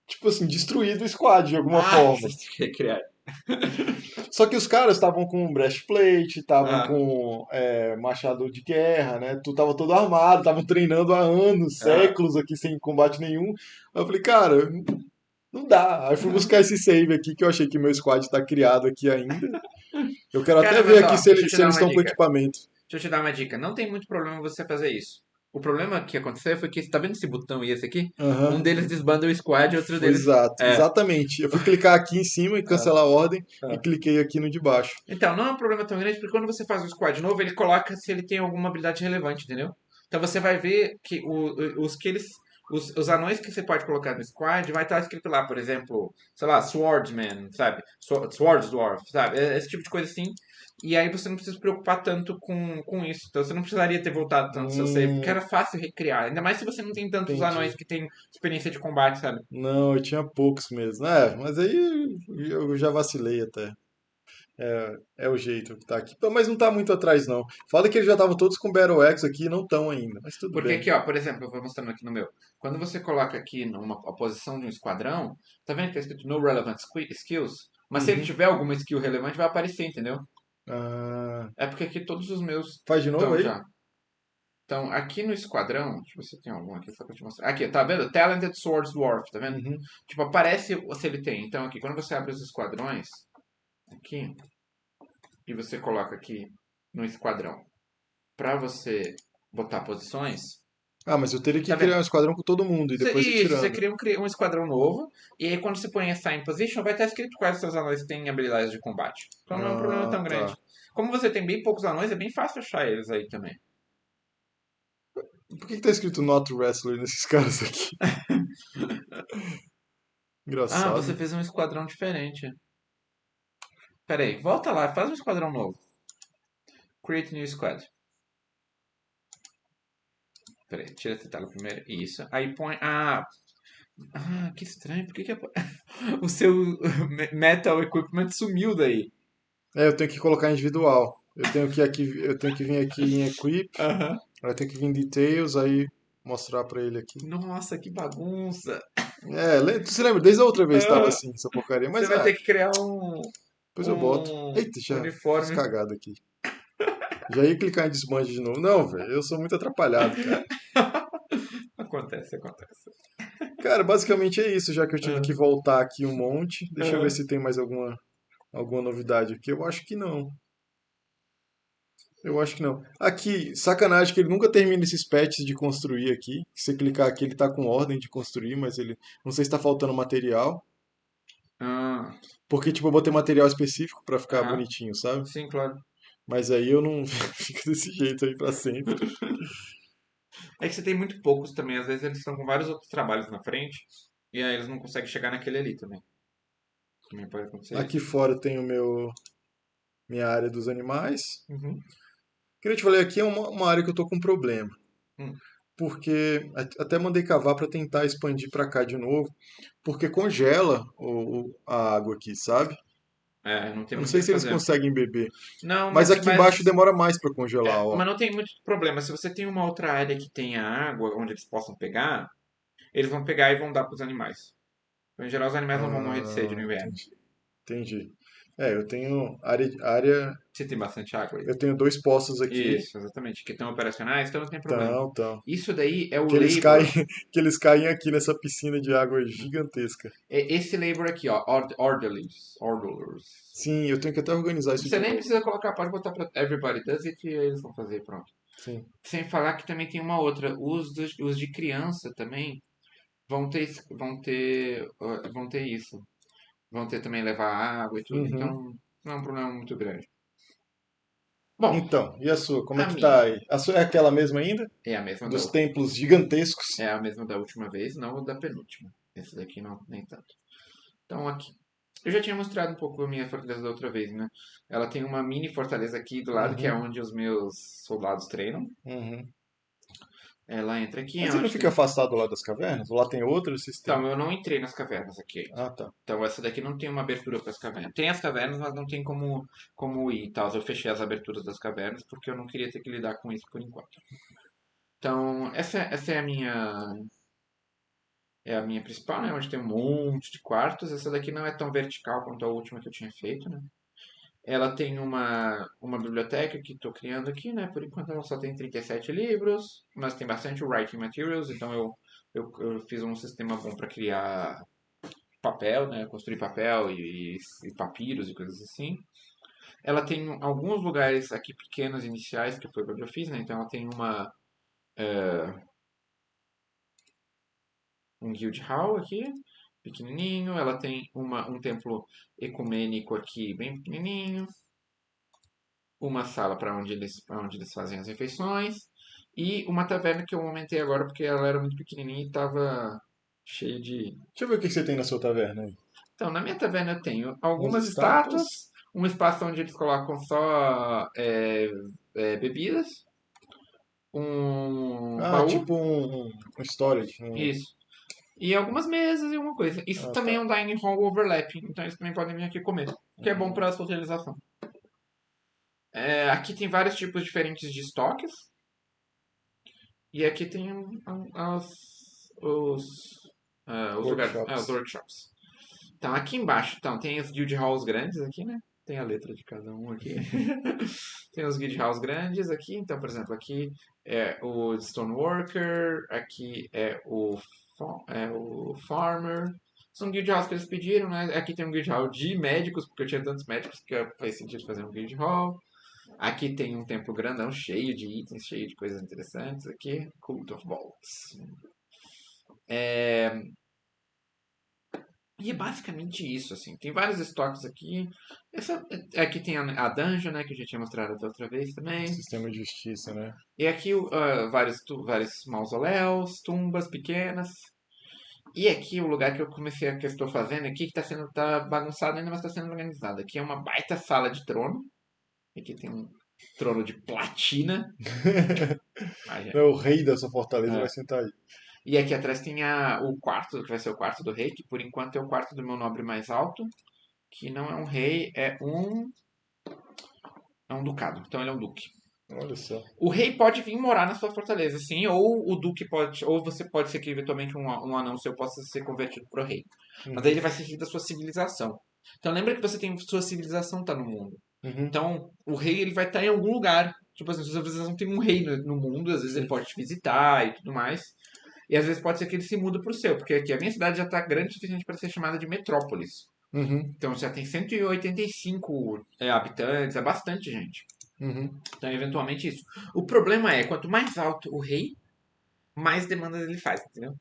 Speaker 2: tipo assim, destruído o squad de alguma
Speaker 1: Ah,
Speaker 2: forma.
Speaker 1: você tem que criar.
Speaker 2: Só que os caras estavam com breastplate, estavam
Speaker 1: Ah,
Speaker 2: com machado de guerra, né? Tu tava todo armado, estavam treinando há anos,
Speaker 1: ah.
Speaker 2: séculos aqui sem combate nenhum. Aí eu falei, cara, não dá. Aí fui buscar esse save aqui que eu achei que meu squad tá criado aqui ainda. Eu quero até
Speaker 1: Cara,
Speaker 2: ver
Speaker 1: mas
Speaker 2: aqui
Speaker 1: ó,
Speaker 2: se,
Speaker 1: deixa eu te
Speaker 2: se
Speaker 1: dar
Speaker 2: eles
Speaker 1: uma
Speaker 2: estão com
Speaker 1: dica.
Speaker 2: equipamento.
Speaker 1: Deixa eu te dar uma dica. Não tem muito problema você fazer isso. O problema que aconteceu foi que, você tá vendo esse botão e esse aqui? Um
Speaker 2: Aham.
Speaker 1: deles desbanda o squad e outro
Speaker 2: Foi
Speaker 1: deles.
Speaker 2: exato,
Speaker 1: É.
Speaker 2: exatamente. Eu fui clicar aqui em cima e
Speaker 1: Ah,
Speaker 2: cancelar a ordem e
Speaker 1: ah.
Speaker 2: cliquei aqui no de baixo.
Speaker 1: Então, não é um problema tão grande, porque quando você faz o squad novo, ele coloca se ele tem alguma habilidade relevante, entendeu? Então você vai ver que os que eles. Os anões que você pode colocar no squad vai estar escrito lá, por exemplo, sei lá, Swordsman, sabe? Swordsdwarf, sabe? Esse tipo de coisa assim. E aí você não precisa se preocupar tanto com isso. Então você não precisaria ter voltado tanto seu save, porque
Speaker 2: Hum,
Speaker 1: era fácil recriar. Ainda mais se você não tem tantos anões
Speaker 2: entendi.
Speaker 1: que têm experiência de combate, sabe?
Speaker 2: Não, eu tinha poucos mesmo. Mas aí eu já vacilei até. É o jeito que tá aqui. Mas não tá muito atrás, não. Fala que eles já estavam todos com Battle Axe aqui e não estão ainda. Mas tudo
Speaker 1: Porque
Speaker 2: bem.
Speaker 1: aqui, ó, por exemplo, eu vou mostrando aqui no meu. Quando você coloca aqui a posição de um esquadrão, tá vendo que tá escrito No Relevant Skills? Mas se ele
Speaker 2: Uhum.
Speaker 1: tiver alguma skill relevante, vai aparecer, entendeu?
Speaker 2: Ah,
Speaker 1: É porque aqui todos os meus
Speaker 2: faz de novo
Speaker 1: estão
Speaker 2: aí?
Speaker 1: já. Então, aqui no esquadrão, deixa eu ver se tem algum aqui só pra te mostrar. Aqui, tá vendo? Talented Swords Dwarf, tá vendo?
Speaker 2: Uhum.
Speaker 1: Tipo, aparece se ele tem. Então, aqui, quando você abre os esquadrões, aqui, e você coloca aqui no esquadrão, pra você botar posições,
Speaker 2: Ah, mas eu teria que
Speaker 1: Tá vendo?
Speaker 2: criar um esquadrão com todo mundo e depois ir
Speaker 1: Isso, você
Speaker 2: tirando.
Speaker 1: cria um esquadrão novo, e aí quando você põe Assign Position, vai estar escrito quais dos seus anões têm habilidades de combate. Então não é um problema
Speaker 2: Ah,
Speaker 1: tão grande.
Speaker 2: tá.
Speaker 1: Como você tem bem poucos anões, é bem fácil achar eles aí também.
Speaker 2: Por que que tá escrito Not Wrestler nesses caras aqui?
Speaker 1: Ah, você
Speaker 2: Engraçado.
Speaker 1: fez um esquadrão diferente. Pera aí, volta lá, faz um esquadrão novo. Create new squad. Pera aí, tira essa tela primeiro. Isso. Aí põe. Que estranho. Por que o seu Metal Equipment sumiu daí?
Speaker 2: É, eu tenho que colocar individual. Eu tenho que vir aqui em Equip,
Speaker 1: Aham.
Speaker 2: aí eu tenho que vir em Details, aí mostrar pra ele aqui.
Speaker 1: Nossa, que bagunça.
Speaker 2: É, tu se lembra? Desde a outra vez estava
Speaker 1: Ah,
Speaker 2: assim, essa porcaria.
Speaker 1: você
Speaker 2: Mas,
Speaker 1: vai ter que criar
Speaker 2: depois eu boto.
Speaker 1: um
Speaker 2: Eita, já fiz
Speaker 1: uniforme.
Speaker 2: cagada aqui. Já ia clicar em desbande de novo. Não, velho, eu sou muito atrapalhado, cara.
Speaker 1: Acontece, acontece.
Speaker 2: Cara, basicamente é isso, já que eu tive
Speaker 1: Ah,
Speaker 2: que voltar aqui um monte. Deixa eu ver
Speaker 1: ah.
Speaker 2: se tem mais alguma novidade aqui. Eu acho que não. Eu acho que não. Aqui, sacanagem que ele nunca termina esses patches de construir aqui. Se você clicar aqui, ele tá com ordem de construir, mas ele. Não sei se tá faltando material.
Speaker 1: Ah,
Speaker 2: Porque, tipo, eu botei material específico pra ficar
Speaker 1: aham.
Speaker 2: bonitinho, sabe?
Speaker 1: Sim, claro.
Speaker 2: Mas aí eu não fico desse jeito aí pra sempre.
Speaker 1: É que você tem muito poucos também. Às vezes eles estão com vários outros trabalhos na frente. E aí eles não conseguem chegar naquele ali também. Também pode acontecer
Speaker 2: Aqui
Speaker 1: isso.
Speaker 2: fora tem minha área dos animais.
Speaker 1: Uhum.
Speaker 2: Que eu te falei, aqui é uma área que eu tô com problema.
Speaker 1: Hum.
Speaker 2: Porque até mandei cavar pra tentar expandir pra cá de novo. Porque congela a água aqui, sabe?
Speaker 1: É, não tem
Speaker 2: Eu não
Speaker 1: muito o
Speaker 2: sei
Speaker 1: que
Speaker 2: se eles
Speaker 1: fazer.
Speaker 2: conseguem beber.
Speaker 1: Não,
Speaker 2: Mas aqui embaixo demora mais pra congelar, ó.
Speaker 1: mas não tem muito problema. Se você tem uma outra área que tenha água, onde eles possam pegar, eles vão pegar e vão dar para os animais. Então, em geral, os animais não vão morrer de sede no inverno.
Speaker 2: Entendi. Entendi. É, eu tenho área.
Speaker 1: Você tem bastante água aí.
Speaker 2: Eu tenho dois poços aqui.
Speaker 1: Isso, exatamente. Que estão operacionais, então não tem problema.
Speaker 2: Então.
Speaker 1: Isso daí é o
Speaker 2: Que eles caem,
Speaker 1: labor.
Speaker 2: que eles caem aqui nessa piscina de água gigantesca.
Speaker 1: É esse labor aqui, ó. Orderlies. Orderers.
Speaker 2: Sim, eu tenho que até organizar isso
Speaker 1: Você
Speaker 2: de
Speaker 1: nem
Speaker 2: novo.
Speaker 1: precisa colocar, pode botar para everybody does it e eles vão fazer, pronto.
Speaker 2: Sim.
Speaker 1: Sem falar que também tem uma outra. Os de criança também vão ter isso. Vão ter também levar água e tudo,
Speaker 2: Uhum.
Speaker 1: então não é um problema muito grande. Bom,
Speaker 2: Então, e a sua? Como é
Speaker 1: a
Speaker 2: que tá
Speaker 1: minha
Speaker 2: aí? A sua é aquela mesma ainda?
Speaker 1: é a mesma
Speaker 2: Dos templos gigantescos?
Speaker 1: é a mesma da última vez, não da penúltima. Esse daqui não, nem tanto. Então aqui. Eu já tinha mostrado um pouco a minha fortaleza da outra vez, né? Ela tem uma mini fortaleza aqui do lado, que é
Speaker 2: Uhum.
Speaker 1: onde os meus soldados treinam.
Speaker 2: Uhum.
Speaker 1: Ela entra aqui, é
Speaker 2: Mas ele não
Speaker 1: onde
Speaker 2: fica
Speaker 1: tem.
Speaker 2: afastado lá das cavernas? Ou lá tem outro
Speaker 1: Então,
Speaker 2: sistema?
Speaker 1: eu não entrei nas cavernas aqui ainda.
Speaker 2: Ah, tá.
Speaker 1: Então, essa daqui não tem uma abertura para as cavernas. Tem as cavernas, mas não tem como ir e tal. Eu fechei as aberturas das cavernas porque eu não queria ter que lidar com isso por enquanto. Então, essa é a minha principal, né? Onde tem um monte de quartos. Essa daqui não é tão vertical quanto a última que eu tinha feito, né? Ela tem uma biblioteca que estou criando aqui, né? Por enquanto ela só tem 37 livros, mas tem bastante writing materials, então eu fiz um sistema bom para criar papel, né? Construir papel e papiros e coisas assim. Ela tem alguns lugares aqui pequenos iniciais, que foi o que eu fiz, né? Então ela tem um guild hall aqui, pequenininho. Ela tem um templo ecumênico aqui, bem pequenininho. Uma sala pra onde eles fazem as refeições. E uma taverna que eu aumentei agora porque ela era muito pequenininha e estava cheia de.
Speaker 2: Deixa eu ver o que que você tem na sua taverna aí.
Speaker 1: Então, na minha taverna eu tenho
Speaker 2: Umas
Speaker 1: algumas
Speaker 2: estátuas.
Speaker 1: estátuas, um espaço onde eles colocam só bebidas, um
Speaker 2: Ah,
Speaker 1: baú,
Speaker 2: tipo um storage.
Speaker 1: isso. E algumas mesas e uma coisa. Isso
Speaker 2: Ah,
Speaker 1: também é
Speaker 2: tá.
Speaker 1: um dining hall overlapping, então eles também podem vir aqui comer, que é bom para a socialização. Aqui tem vários tipos diferentes de estoques, e aqui tem os lugares, os
Speaker 2: Workshops.
Speaker 1: workshops. Então, aqui embaixo, então, tem os guild halls grandes aqui, né? Tem a letra de cada um aqui. Tem os guild halls grandes aqui. Então, por exemplo, aqui é o Stoneworker, aqui é o Farmer. São guild halls que eles pediram, né? Aqui tem um guild hall de médicos, porque eu tinha tantos médicos que faz sentido fazer um guild hall. Aqui tem um templo grandão, cheio de itens, cheio de coisas interessantes. Aqui, Cult of Bolts. E é basicamente isso, assim. Tem vários estoques aqui. Aqui tem a dungeon, né, que eu já tinha mostrado da outra vez também.
Speaker 2: Sistema de justiça, né?
Speaker 1: E aqui vários mausoléus, tumbas pequenas. E aqui o lugar que eu estou fazendo aqui, que tá bagunçado ainda, mas está sendo organizado. Aqui é uma baita sala de trono. Aqui tem um trono de platina. Ah, já-
Speaker 2: É o rei dessa fortaleza vai
Speaker 1: é.
Speaker 2: sentar aí.
Speaker 1: E aqui atrás tem o quarto, que vai ser o quarto do rei, que por enquanto é o quarto do meu nobre mais alto, que não é um rei, é um ducado. Então ele é um duque.
Speaker 2: Olha só.
Speaker 1: O rei pode vir morar na sua fortaleza, sim, ou o duque pode, ou você pode ser que eventualmente um anão seu possa ser convertido para o rei. Mas aí
Speaker 2: Uhum.
Speaker 1: ele vai seguir da sua civilização. Então lembra que você tem sua civilização tá no mundo.
Speaker 2: Uhum.
Speaker 1: Então o rei ele vai estar em algum lugar. Tipo assim, sua civilização tem um rei no mundo, às vezes ele
Speaker 2: Sim.
Speaker 1: pode te visitar e tudo mais. E às vezes pode ser que ele se muda pro seu, porque aqui a minha cidade já está grande o suficiente para ser chamada de metrópolis.
Speaker 2: Uhum.
Speaker 1: Então já tem 185 habitantes, é bastante gente.
Speaker 2: Uhum.
Speaker 1: Então, eventualmente isso. O problema é, quanto mais alto o rei, mais demandas ele faz, entendeu?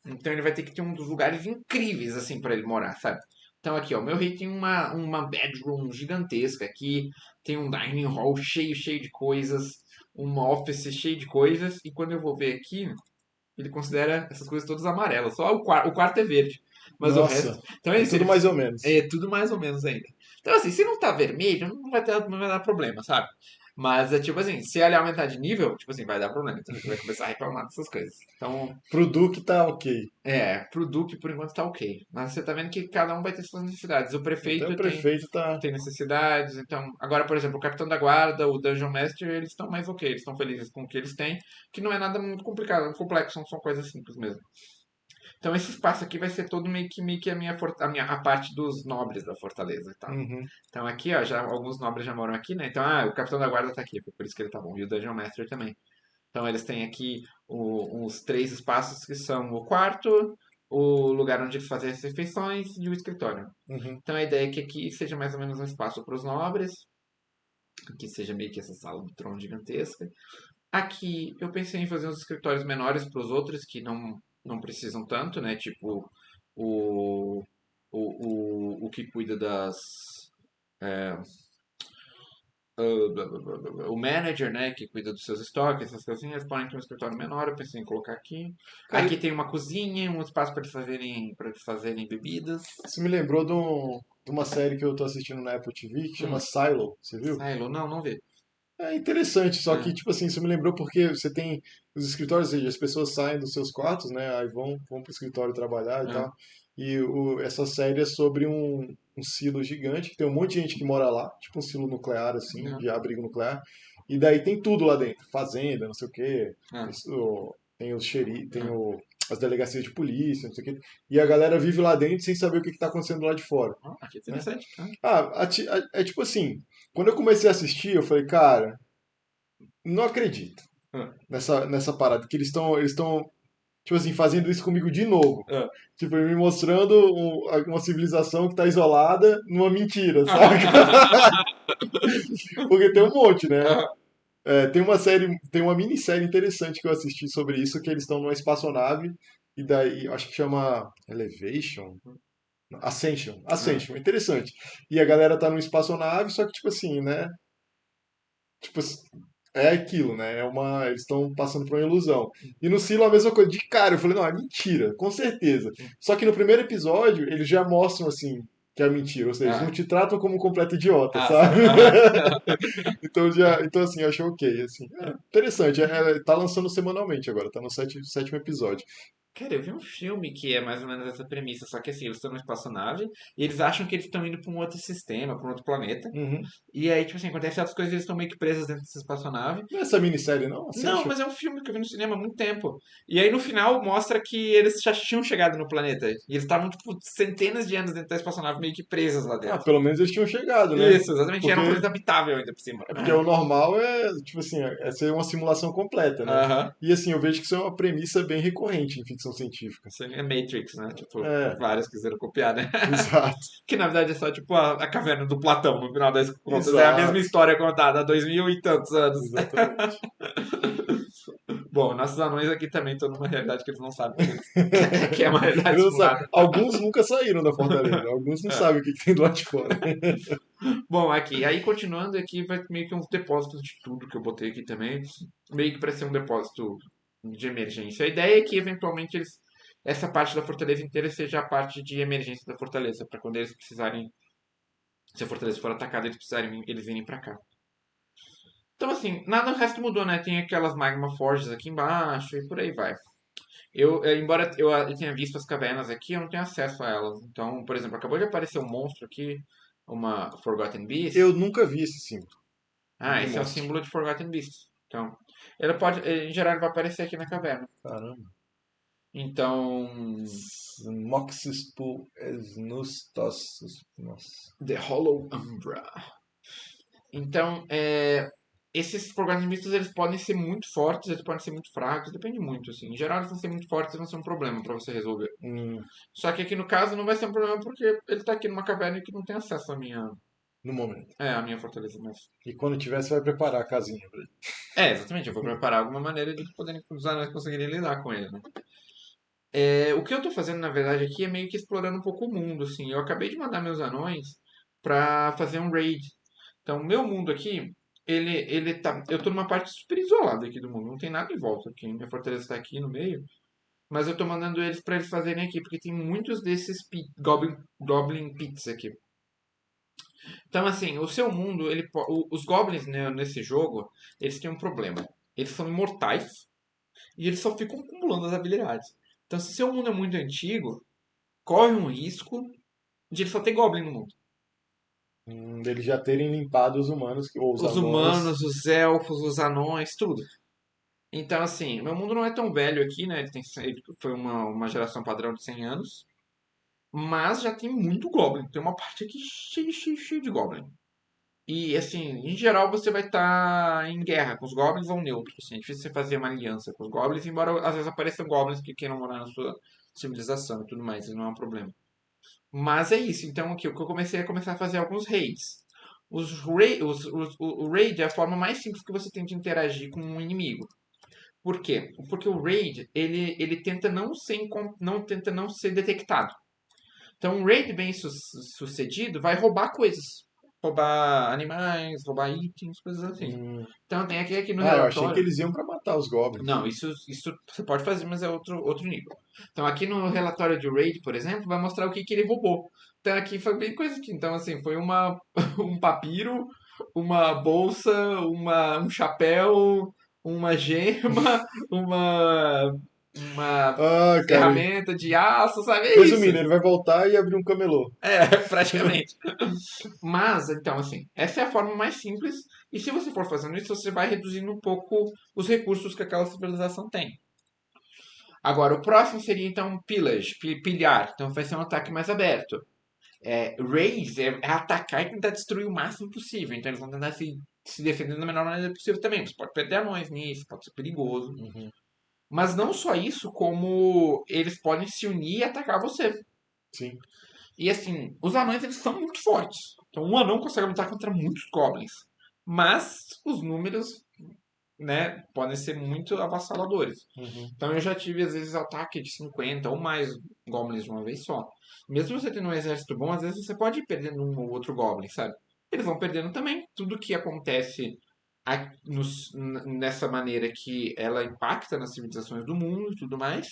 Speaker 1: Então ele vai ter que ter um dos lugares incríveis, assim, para ele morar, sabe? Então aqui, ó, meu rei tem uma bedroom gigantesca aqui, tem um dining hall cheio de coisas, uma office cheio de coisas, e quando eu vou ver aqui, ele considera essas coisas todas amarelas, só o quarto é verde, mas o resto...
Speaker 2: Nossa,
Speaker 1: Então é
Speaker 2: é
Speaker 1: isso,
Speaker 2: tudo mais ou menos.
Speaker 1: é tudo mais ou menos ainda. Então assim, se não tá vermelho, não vai dar problema, sabe? Mas é tipo assim, se ele aumentar de nível, tipo assim, vai dar problema. Então ele vai começar a reclamar dessas coisas. Então,
Speaker 2: Pro Duque tá ok.
Speaker 1: pro Duque por enquanto tá ok. Mas você tá vendo que cada um vai ter suas necessidades. O
Speaker 2: Até o
Speaker 1: prefeito tem,
Speaker 2: prefeito tá.
Speaker 1: tem necessidades. Então, agora, por exemplo, o capitão da guarda, o Dungeon Master, eles estão mais ok. Eles estão felizes com o que eles têm, que não é nada muito complicado, complexo, são coisas simples mesmo. Então esse espaço aqui vai ser todo meio que a parte dos nobres da fortaleza e tal.
Speaker 2: Uhum.
Speaker 1: Então aqui, ó, já alguns nobres já moram aqui, né? Então, o capitão da guarda tá aqui, foi por isso que ele tá bom. E o Dungeon Master também. Então eles têm aqui os três espaços que são o quarto, o lugar onde eles fazem as refeições e o escritório.
Speaker 2: Uhum.
Speaker 1: Então a ideia é que aqui seja mais ou menos um espaço para os nobres, que seja meio que essa sala do trono gigantesca. Aqui eu pensei em fazer uns escritórios menores para os outros que não precisam tanto, né? Tipo o, o que cuida o manager, né, que cuida dos seus estoques, essas coisinhas, podem ter um escritório menor, eu pensei em colocar aqui.
Speaker 2: Cara,
Speaker 1: Aqui tem uma cozinha, um espaço para eles fazerem bebidas.
Speaker 2: isso me lembrou de uma série que eu tô assistindo na Apple TV que chama
Speaker 1: Hum,
Speaker 2: Silo, você viu?
Speaker 1: Silo, não vê.
Speaker 2: É interessante, só
Speaker 1: Ah,
Speaker 2: que, tipo assim, isso me lembrou porque você tem os escritórios, ou seja, as pessoas saem dos seus quartos, né, aí vão pro escritório trabalhar e
Speaker 1: ah,
Speaker 2: tal, e essa série é sobre um silo gigante, que tem um monte de gente que mora lá, tipo um silo nuclear, assim,
Speaker 1: ah,
Speaker 2: de abrigo nuclear, e daí tem tudo lá dentro, fazenda, não sei o quê,
Speaker 1: ah,
Speaker 2: tem os tem
Speaker 1: ah.
Speaker 2: as delegacias de polícia, não sei o quê, e a galera vive lá dentro sem saber o que está acontecendo lá de fora,
Speaker 1: Que
Speaker 2: né?
Speaker 1: interessante.
Speaker 2: É tipo assim, quando eu comecei a assistir, eu falei, cara, não acredito
Speaker 1: Ah,
Speaker 2: nessa parada, que eles estão, tipo assim, fazendo isso comigo de novo.
Speaker 1: ah.
Speaker 2: Tipo, me mostrando uma civilização que tá isolada numa mentira, sabe? Porque tem um monte, né?
Speaker 1: Ah,
Speaker 2: É, tem uma minissérie interessante que eu assisti sobre isso, que eles estão numa espaçonave, e daí, acho que chama Elevation? Ascension.
Speaker 1: ah.
Speaker 2: Ascension, interessante. E a galera tá numa espaçonave, só que, tipo assim, né? Tipo, é aquilo, né? Eles estão passando por uma ilusão. E no Silo a mesma coisa. De cara, eu falei, não, é mentira, com certeza. Só que no primeiro episódio, eles já mostram, assim, que é mentira. Ou seja, eles não
Speaker 1: Ah,
Speaker 2: te tratam como um completo idiota,
Speaker 1: sim.
Speaker 2: sabe? Então, assim, eu achei ok, assim. Interessante. Tá lançando semanalmente agora, tá no sétimo episódio.
Speaker 1: Cara, eu vi um filme que é mais ou menos essa premissa, só que assim, eles estão numa espaçonave e eles acham que eles estão indo para um outro sistema, para um outro planeta.
Speaker 2: Uhum.
Speaker 1: E aí, tipo assim, acontece outras coisas e eles estão meio que presos dentro dessa espaçonave.
Speaker 2: Não é essa minissérie, não?
Speaker 1: Não,
Speaker 2: Ascension?
Speaker 1: mas é um filme que eu vi no cinema há muito tempo. E aí no final mostra que eles já tinham chegado no planeta. E eles estavam, tipo, centenas de anos dentro da espaçonave meio que presos lá
Speaker 2: Ah,
Speaker 1: dentro.
Speaker 2: pelo menos eles tinham chegado, né?
Speaker 1: Isso, exatamente. E era um
Speaker 2: Porque
Speaker 1: planeta habitável ainda por cima.
Speaker 2: porque o normal é, tipo assim, é ser uma simulação completa, né?
Speaker 1: Aham.
Speaker 2: E assim, eu vejo que isso é uma premissa bem recorrente em ficção científica.
Speaker 1: Seria Matrix, né? Tipo,
Speaker 2: É,
Speaker 1: vários quiseram copiar, né?
Speaker 2: exato,
Speaker 1: Que na verdade é só tipo a caverna do Platão, no final das contas. É a mesma
Speaker 2: exato,
Speaker 1: história contada há 2000 e tantos anos.
Speaker 2: exatamente.
Speaker 1: Bom, nossos anões aqui também estão numa realidade que eles não sabem que é uma realidade
Speaker 2: Eles não sabem.
Speaker 1: simulada.
Speaker 2: Alguns nunca saíram da Fortaleza, alguns não
Speaker 1: É.
Speaker 2: sabem o que tem do lado de fora.
Speaker 1: Bom, aqui, aí continuando aqui, vai meio que uns depósitos de tudo que eu botei aqui também, meio que para ser um depósito de emergência. A ideia é que eventualmente essa parte da fortaleza inteira seja a parte de emergência da fortaleza, para quando eles precisarem, se a fortaleza for atacada, eles precisarem, eles virem para cá. Então assim, nada o resto mudou, né? Tem aquelas magma forges aqui embaixo e por aí vai. Embora eu tenha visto as cavernas aqui, eu não tenho acesso a elas. Então, por exemplo, acabou de aparecer um monstro aqui, uma Forgotten Beast.
Speaker 2: Eu nunca vi esse símbolo.
Speaker 1: Ah,
Speaker 2: Me
Speaker 1: esse é o
Speaker 2: mostre.
Speaker 1: símbolo de Forgotten Beast. Então, ele pode, em geral, ele vai aparecer aqui na caverna.
Speaker 2: Caramba.
Speaker 1: Então,
Speaker 2: Moxispu esnustos. Nossa.
Speaker 1: The Hollow Umbra. Então, esses Forgotten Beasts, eles podem ser muito fortes, eles podem ser muito fracos, depende muito, assim. Em geral, eles vão ser muito fortes e vão ser um problema pra você resolver.
Speaker 2: Hum,
Speaker 1: Só que aqui no caso não vai ser um problema porque ele tá aqui numa caverna que não tem acesso
Speaker 2: no momento.
Speaker 1: à minha fortaleza mesmo.
Speaker 2: E quando tiver, você vai preparar a casinha pra ele.
Speaker 1: Exatamente, eu vou preparar alguma maneira de poderem os anões conseguirem lidar com ele, né? O que eu tô fazendo, na verdade, aqui é meio que explorando um pouco o mundo, assim. Eu acabei de mandar meus anões pra fazer um raid. Então, o meu mundo aqui, ele tá. Eu tô numa parte super isolada aqui do mundo, não tem nada em volta aqui. Minha fortaleza tá aqui no meio. Mas eu tô mandando eles pra eles fazerem aqui, porque tem muitos desses Goblin Pits aqui. Então, assim, o seu mundo, os Goblins, né, nesse jogo, eles têm um problema. Eles são imortais e eles só ficam acumulando as habilidades. Então, se seu mundo é muito antigo, corre um risco de ele só ter Goblin no mundo.
Speaker 2: Deles já terem limpado os humanos, ou os
Speaker 1: Os
Speaker 2: anões.
Speaker 1: humanos, os elfos, os anões, tudo. Então, assim, meu mundo não é tão velho aqui, né? Ele foi uma geração padrão de 100 anos. Mas já tem muito Goblin. Tem uma parte aqui cheia de Goblin. E, assim, em geral você vai estar em guerra com os Goblins ou neutros. Assim, é difícil você fazer uma aliança com os Goblins, embora às vezes apareçam Goblins que queiram morar na sua civilização e tudo mais. Isso não é um problema. Mas é isso. Então, aqui, o que eu comecei a começar a fazer alguns raids. O raid é a forma mais simples que você tem de interagir com um inimigo. Por quê? Porque o raid, ele tenta tenta não ser detectado. Então, um raid bem sucedido vai roubar coisas. Roubar animais, roubar itens, coisas assim.
Speaker 2: Hum,
Speaker 1: Então, tem aqui no
Speaker 2: eu achei que
Speaker 1: relatório.
Speaker 2: eles iam pra matar os goblins.
Speaker 1: Não, isso você pode fazer, mas é outro nível. Então, aqui no relatório de raid, por exemplo, vai mostrar o que ele roubou. Então, aqui foi bem coisa aqui. Então, assim, foi um papiro, uma bolsa, um chapéu, uma gema, uma
Speaker 2: Ah, cara.
Speaker 1: ferramenta de aço, sabe? É isso.
Speaker 2: Resumindo, ele vai voltar e abrir um camelô.
Speaker 1: É, praticamente. Mas, então, assim, essa é a forma mais simples. E se você for fazendo isso, você vai reduzindo um pouco os recursos que aquela civilização tem. Agora, o próximo seria, então, pillage, pilhar. Então, vai ser um ataque mais aberto. Raise é atacar e tentar destruir o máximo possível. Então, eles vão tentar se defender da melhor maneira possível também. Você pode perder anões nisso, pode ser perigoso.
Speaker 2: Uhum.
Speaker 1: Mas não só isso, como eles podem se unir e atacar você.
Speaker 2: Sim.
Speaker 1: E assim, os anões eles são muito fortes. Então um anão consegue lutar contra muitos goblins. Mas os números, né, podem ser muito avassaladores.
Speaker 2: Uhum.
Speaker 1: Então eu já tive às vezes ataque de 50 ou mais goblins de uma vez só. Mesmo você tendo um exército bom, às vezes você pode ir perdendo um ou outro goblin, sabe? Eles vão perdendo também. Tudo que acontece nessa maneira que ela impacta nas civilizações do mundo e tudo mais.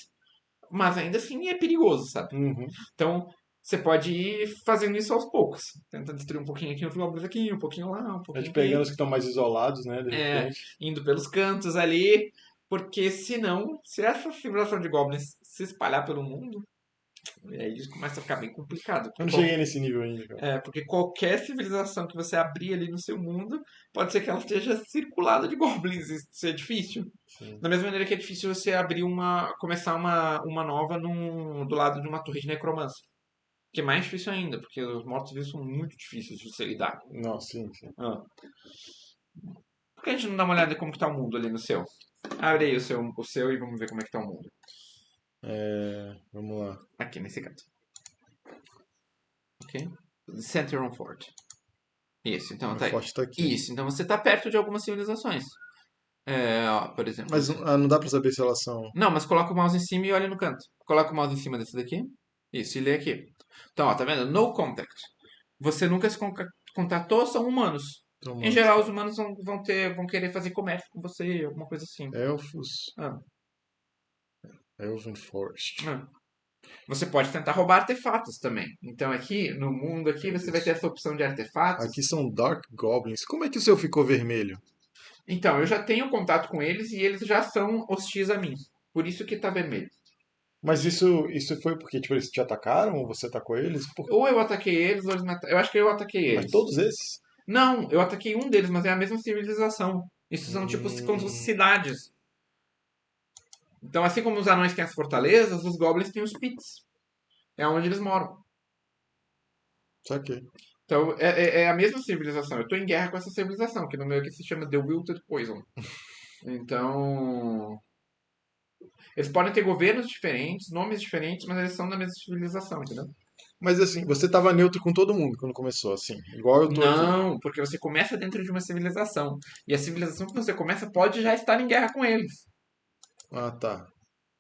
Speaker 1: Mas ainda assim é perigoso, sabe?
Speaker 2: Uhum.
Speaker 1: Então, você pode ir fazendo isso aos poucos. Tenta destruir um pouquinho aqui, outro goblins aqui, um pouquinho lá, um
Speaker 2: A gente
Speaker 1: pouquinho
Speaker 2: pegando
Speaker 1: aqui.
Speaker 2: os que estão mais isolados, né, de
Speaker 1: É,
Speaker 2: repente.
Speaker 1: indo pelos cantos ali. Porque senão, se essa civilização de goblins se espalhar pelo mundo, aí isso começa a ficar bem complicado.
Speaker 2: Eu não cheguei nesse nível ainda, cara.
Speaker 1: Porque qualquer civilização que você abrir ali no seu mundo, pode ser que ela esteja circulada de goblins. Isso é difícil.
Speaker 2: Sim.
Speaker 1: Da mesma maneira que é difícil você abrir começar uma nova do lado de uma torre de necromancia. Que é mais difícil ainda, porque os mortos-vivos são muito difíceis de se lidar.
Speaker 2: Não, sim, sim.
Speaker 1: Ah. Por que a gente não dá uma olhada em como que tá o mundo ali no seu? Abre aí o seu e vamos ver como é que tá o mundo.
Speaker 2: Vamos lá.
Speaker 1: Aqui, nesse canto. Ok? Center on Fort. Isso, então
Speaker 2: Meu
Speaker 1: tá aí.
Speaker 2: forte tá aqui.
Speaker 1: Isso, então você tá perto de algumas civilizações. Ó, por exemplo.
Speaker 2: Mas não dá pra saber se elas são.
Speaker 1: Não, mas coloca o mouse em cima e olha no canto. Coloca o mouse em cima desse daqui. Isso, e lê aqui. Então, ó, tá vendo? No contact. Você nunca se contatou, são humanos. Em
Speaker 2: Humanos.
Speaker 1: geral, os humanos vão querer fazer comércio com você, alguma coisa assim.
Speaker 2: Elfos.
Speaker 1: Ah,
Speaker 2: Elven Forest.
Speaker 1: ah. Você pode tentar roubar artefatos também. Então aqui, no mundo aqui, você vai ter essa opção de artefatos.
Speaker 2: Aqui são Dark Goblins. Como é que o seu ficou vermelho?
Speaker 1: Então, eu já tenho contato com eles e eles já são hostis a mim. Por isso que tá vermelho.
Speaker 2: Mas isso foi porque tipo, eles te atacaram ou você atacou eles?
Speaker 1: Ou eu ataquei eles, ou eles me atacaram. Eu acho que eu ataquei
Speaker 2: Mas
Speaker 1: eles.
Speaker 2: todos esses?
Speaker 1: Não, eu ataquei um deles, mas é a mesma civilização. Isso são tipo como se fossem
Speaker 2: Hum,
Speaker 1: cidades. Então, assim como os anões têm as fortalezas, os goblins têm os pits. É onde eles moram.
Speaker 2: saquei.
Speaker 1: Então, é a mesma civilização. Eu tô em guerra com essa civilização, que no meio aqui se chama The Wilted Poison. Então, eles podem ter governos diferentes, nomes diferentes, mas eles são da mesma civilização, entendeu?
Speaker 2: Mas assim, você tava neutro com todo mundo quando começou, assim. Igual eu tô aqui.
Speaker 1: Não, porque você começa dentro de uma civilização. E a civilização que você começa pode já estar em guerra com eles.
Speaker 2: Ah, tá.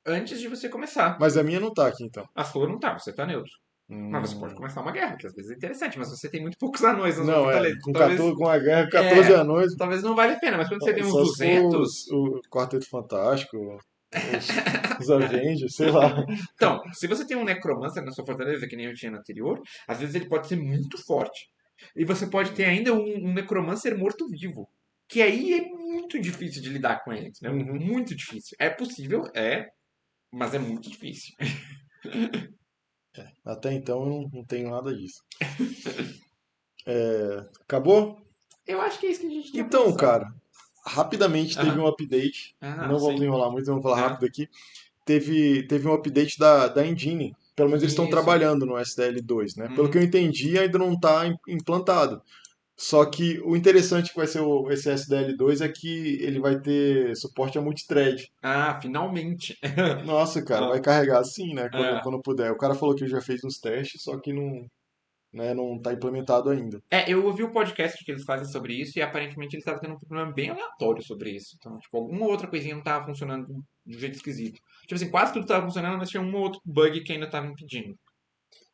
Speaker 1: Antes de você começar.
Speaker 2: Mas a minha não tá aqui, então.
Speaker 1: A sua não tá, você tá neutro. Mas você pode
Speaker 2: Hum,
Speaker 1: começar uma guerra, que às vezes é interessante, mas você tem muito poucos anões na sua
Speaker 2: não,
Speaker 1: fortaleza.
Speaker 2: com
Speaker 1: Talvez,
Speaker 2: 14, com a guerra, 14 anões,
Speaker 1: talvez não vale a pena, mas quando você tem uns
Speaker 2: só se for
Speaker 1: 200.
Speaker 2: o Quarteto Fantástico, os Avengers, sei lá.
Speaker 1: Então, se você tem um necromancer na sua fortaleza, que nem eu tinha no anterior, às vezes ele pode ser muito forte. E você pode ter ainda um necromancer morto-vivo. Que aí é muito difícil de lidar com ele, entendeu?
Speaker 2: Uhum.
Speaker 1: Muito difícil. É possível, mas é muito difícil.
Speaker 2: Até então eu não tenho nada disso. Acabou?
Speaker 1: Eu acho que é isso que a gente tinha
Speaker 2: Então,
Speaker 1: pensado.
Speaker 2: cara, rapidamente teve
Speaker 1: Aham.
Speaker 2: um update.
Speaker 1: Ah,
Speaker 2: Não vamos
Speaker 1: sim.
Speaker 2: enrolar muito, vamos falar
Speaker 1: Ah,
Speaker 2: rápido aqui. Teve um update da Engine. Pelo menos eles estão
Speaker 1: isso.
Speaker 2: trabalhando no SDL2, né? Pelo que eu
Speaker 1: Uhum.
Speaker 2: entendi, ainda não está implantado. Só que o interessante que vai ser esse SDL2 é que ele vai ter suporte a multithread.
Speaker 1: Ah, finalmente.
Speaker 2: Nossa, cara, vai
Speaker 1: Ah,
Speaker 2: carregar assim, né? Quando,
Speaker 1: é.
Speaker 2: quando puder. O cara falou que já fez uns testes, só que não, né, não tá implementado ainda.
Speaker 1: Eu ouvi o podcast que eles fazem sobre isso e aparentemente eles estavam tendo um problema bem aleatório sobre isso. Então, tipo, alguma outra coisinha não estava funcionando de um jeito esquisito. Tipo assim, quase tudo estava funcionando, mas tinha um ou outro bug que ainda estava impedindo.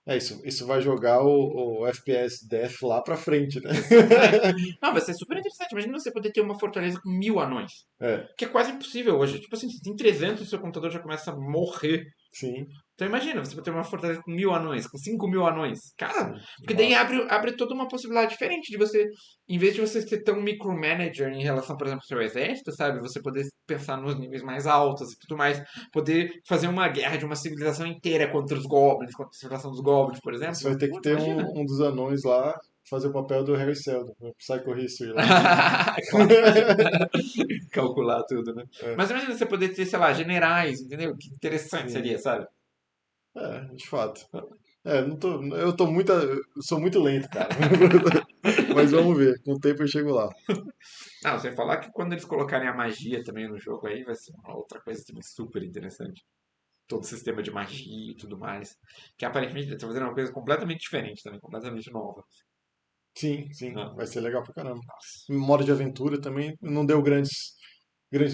Speaker 2: É isso, isso vai jogar o FPS Death lá pra frente, né?
Speaker 1: Exatamente. Não, vai ser super interessante. Imagina você poder ter uma fortaleza com 1000 anões.
Speaker 2: É,
Speaker 1: Que é quase impossível hoje. Tipo assim, se tem 300, o seu computador já começa a morrer.
Speaker 2: sim,
Speaker 1: Então imagina, você vai ter uma fortaleza com 1000 anões, com 5000 anões. Cara,
Speaker 2: sim,
Speaker 1: porque daí
Speaker 2: massa.
Speaker 1: abre toda uma possibilidade diferente de você, em vez de você ser tão micromanager em relação, por exemplo, ao seu exército, sabe? Você poder pensar nos níveis mais altos e tudo mais. Poder fazer uma guerra de uma civilização inteira contra os goblins, contra a civilização dos goblins, por
Speaker 2: Você vai
Speaker 1: exemplo.
Speaker 2: ter que
Speaker 1: Putz,
Speaker 2: ter
Speaker 1: imagina.
Speaker 2: um dos anões lá fazer o papel do Harry Seldon, no Psycho History lá.
Speaker 1: Claro, imagina. Calcular tudo, né?
Speaker 2: É,
Speaker 1: Mas imagina você poder ter, sei lá, generais, entendeu? Que interessante
Speaker 2: sim,
Speaker 1: seria, sabe?
Speaker 2: de fato. Eu sou muito lento, cara. Mas vamos ver, com o tempo eu chego lá.
Speaker 1: Ah, você falar que quando eles colocarem a magia também no jogo aí, vai ser uma outra coisa também super interessante. Todo o sistema de magia e tudo mais. Que aparentemente eles estão fazendo uma coisa completamente diferente também, completamente nova.
Speaker 2: Sim, sim,
Speaker 1: Ah,
Speaker 2: vai ser legal pra caramba.
Speaker 1: nossa.
Speaker 2: Modo de aventura também não deu grandes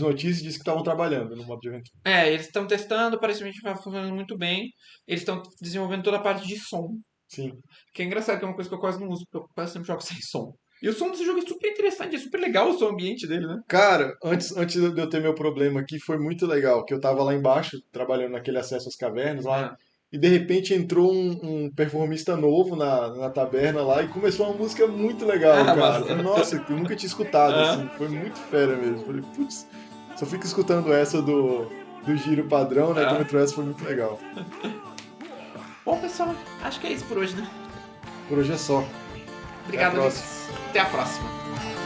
Speaker 2: notícias, disse que estavam trabalhando no modo de aventura.
Speaker 1: Eles estão testando, aparentemente vai funcionando muito bem. Eles estão desenvolvendo toda a parte de som.
Speaker 2: Sim.
Speaker 1: Que é engraçado, que é uma coisa que eu quase não uso, porque eu quase sempre jogo sem som. E o som desse jogo é super interessante, é super legal o som ambiente dele, né?
Speaker 2: Cara, antes de eu ter meu problema aqui, foi muito legal, que eu tava lá embaixo, trabalhando naquele acesso às cavernas lá,
Speaker 1: Ah,
Speaker 2: e de repente entrou um performista novo na taberna lá e começou uma música muito legal, cara.
Speaker 1: massa.
Speaker 2: Nossa, eu nunca tinha escutado, assim,
Speaker 1: Ah,
Speaker 2: foi muito fera mesmo. Falei, putz, só fico escutando essa do giro padrão, né? Como
Speaker 1: ah.
Speaker 2: entrou essa foi muito legal.
Speaker 1: Bom, pessoal, acho que é isso por hoje, né?
Speaker 2: Por hoje é só. Até a
Speaker 1: Obrigado,
Speaker 2: próxima.
Speaker 1: amigos. Até a próxima.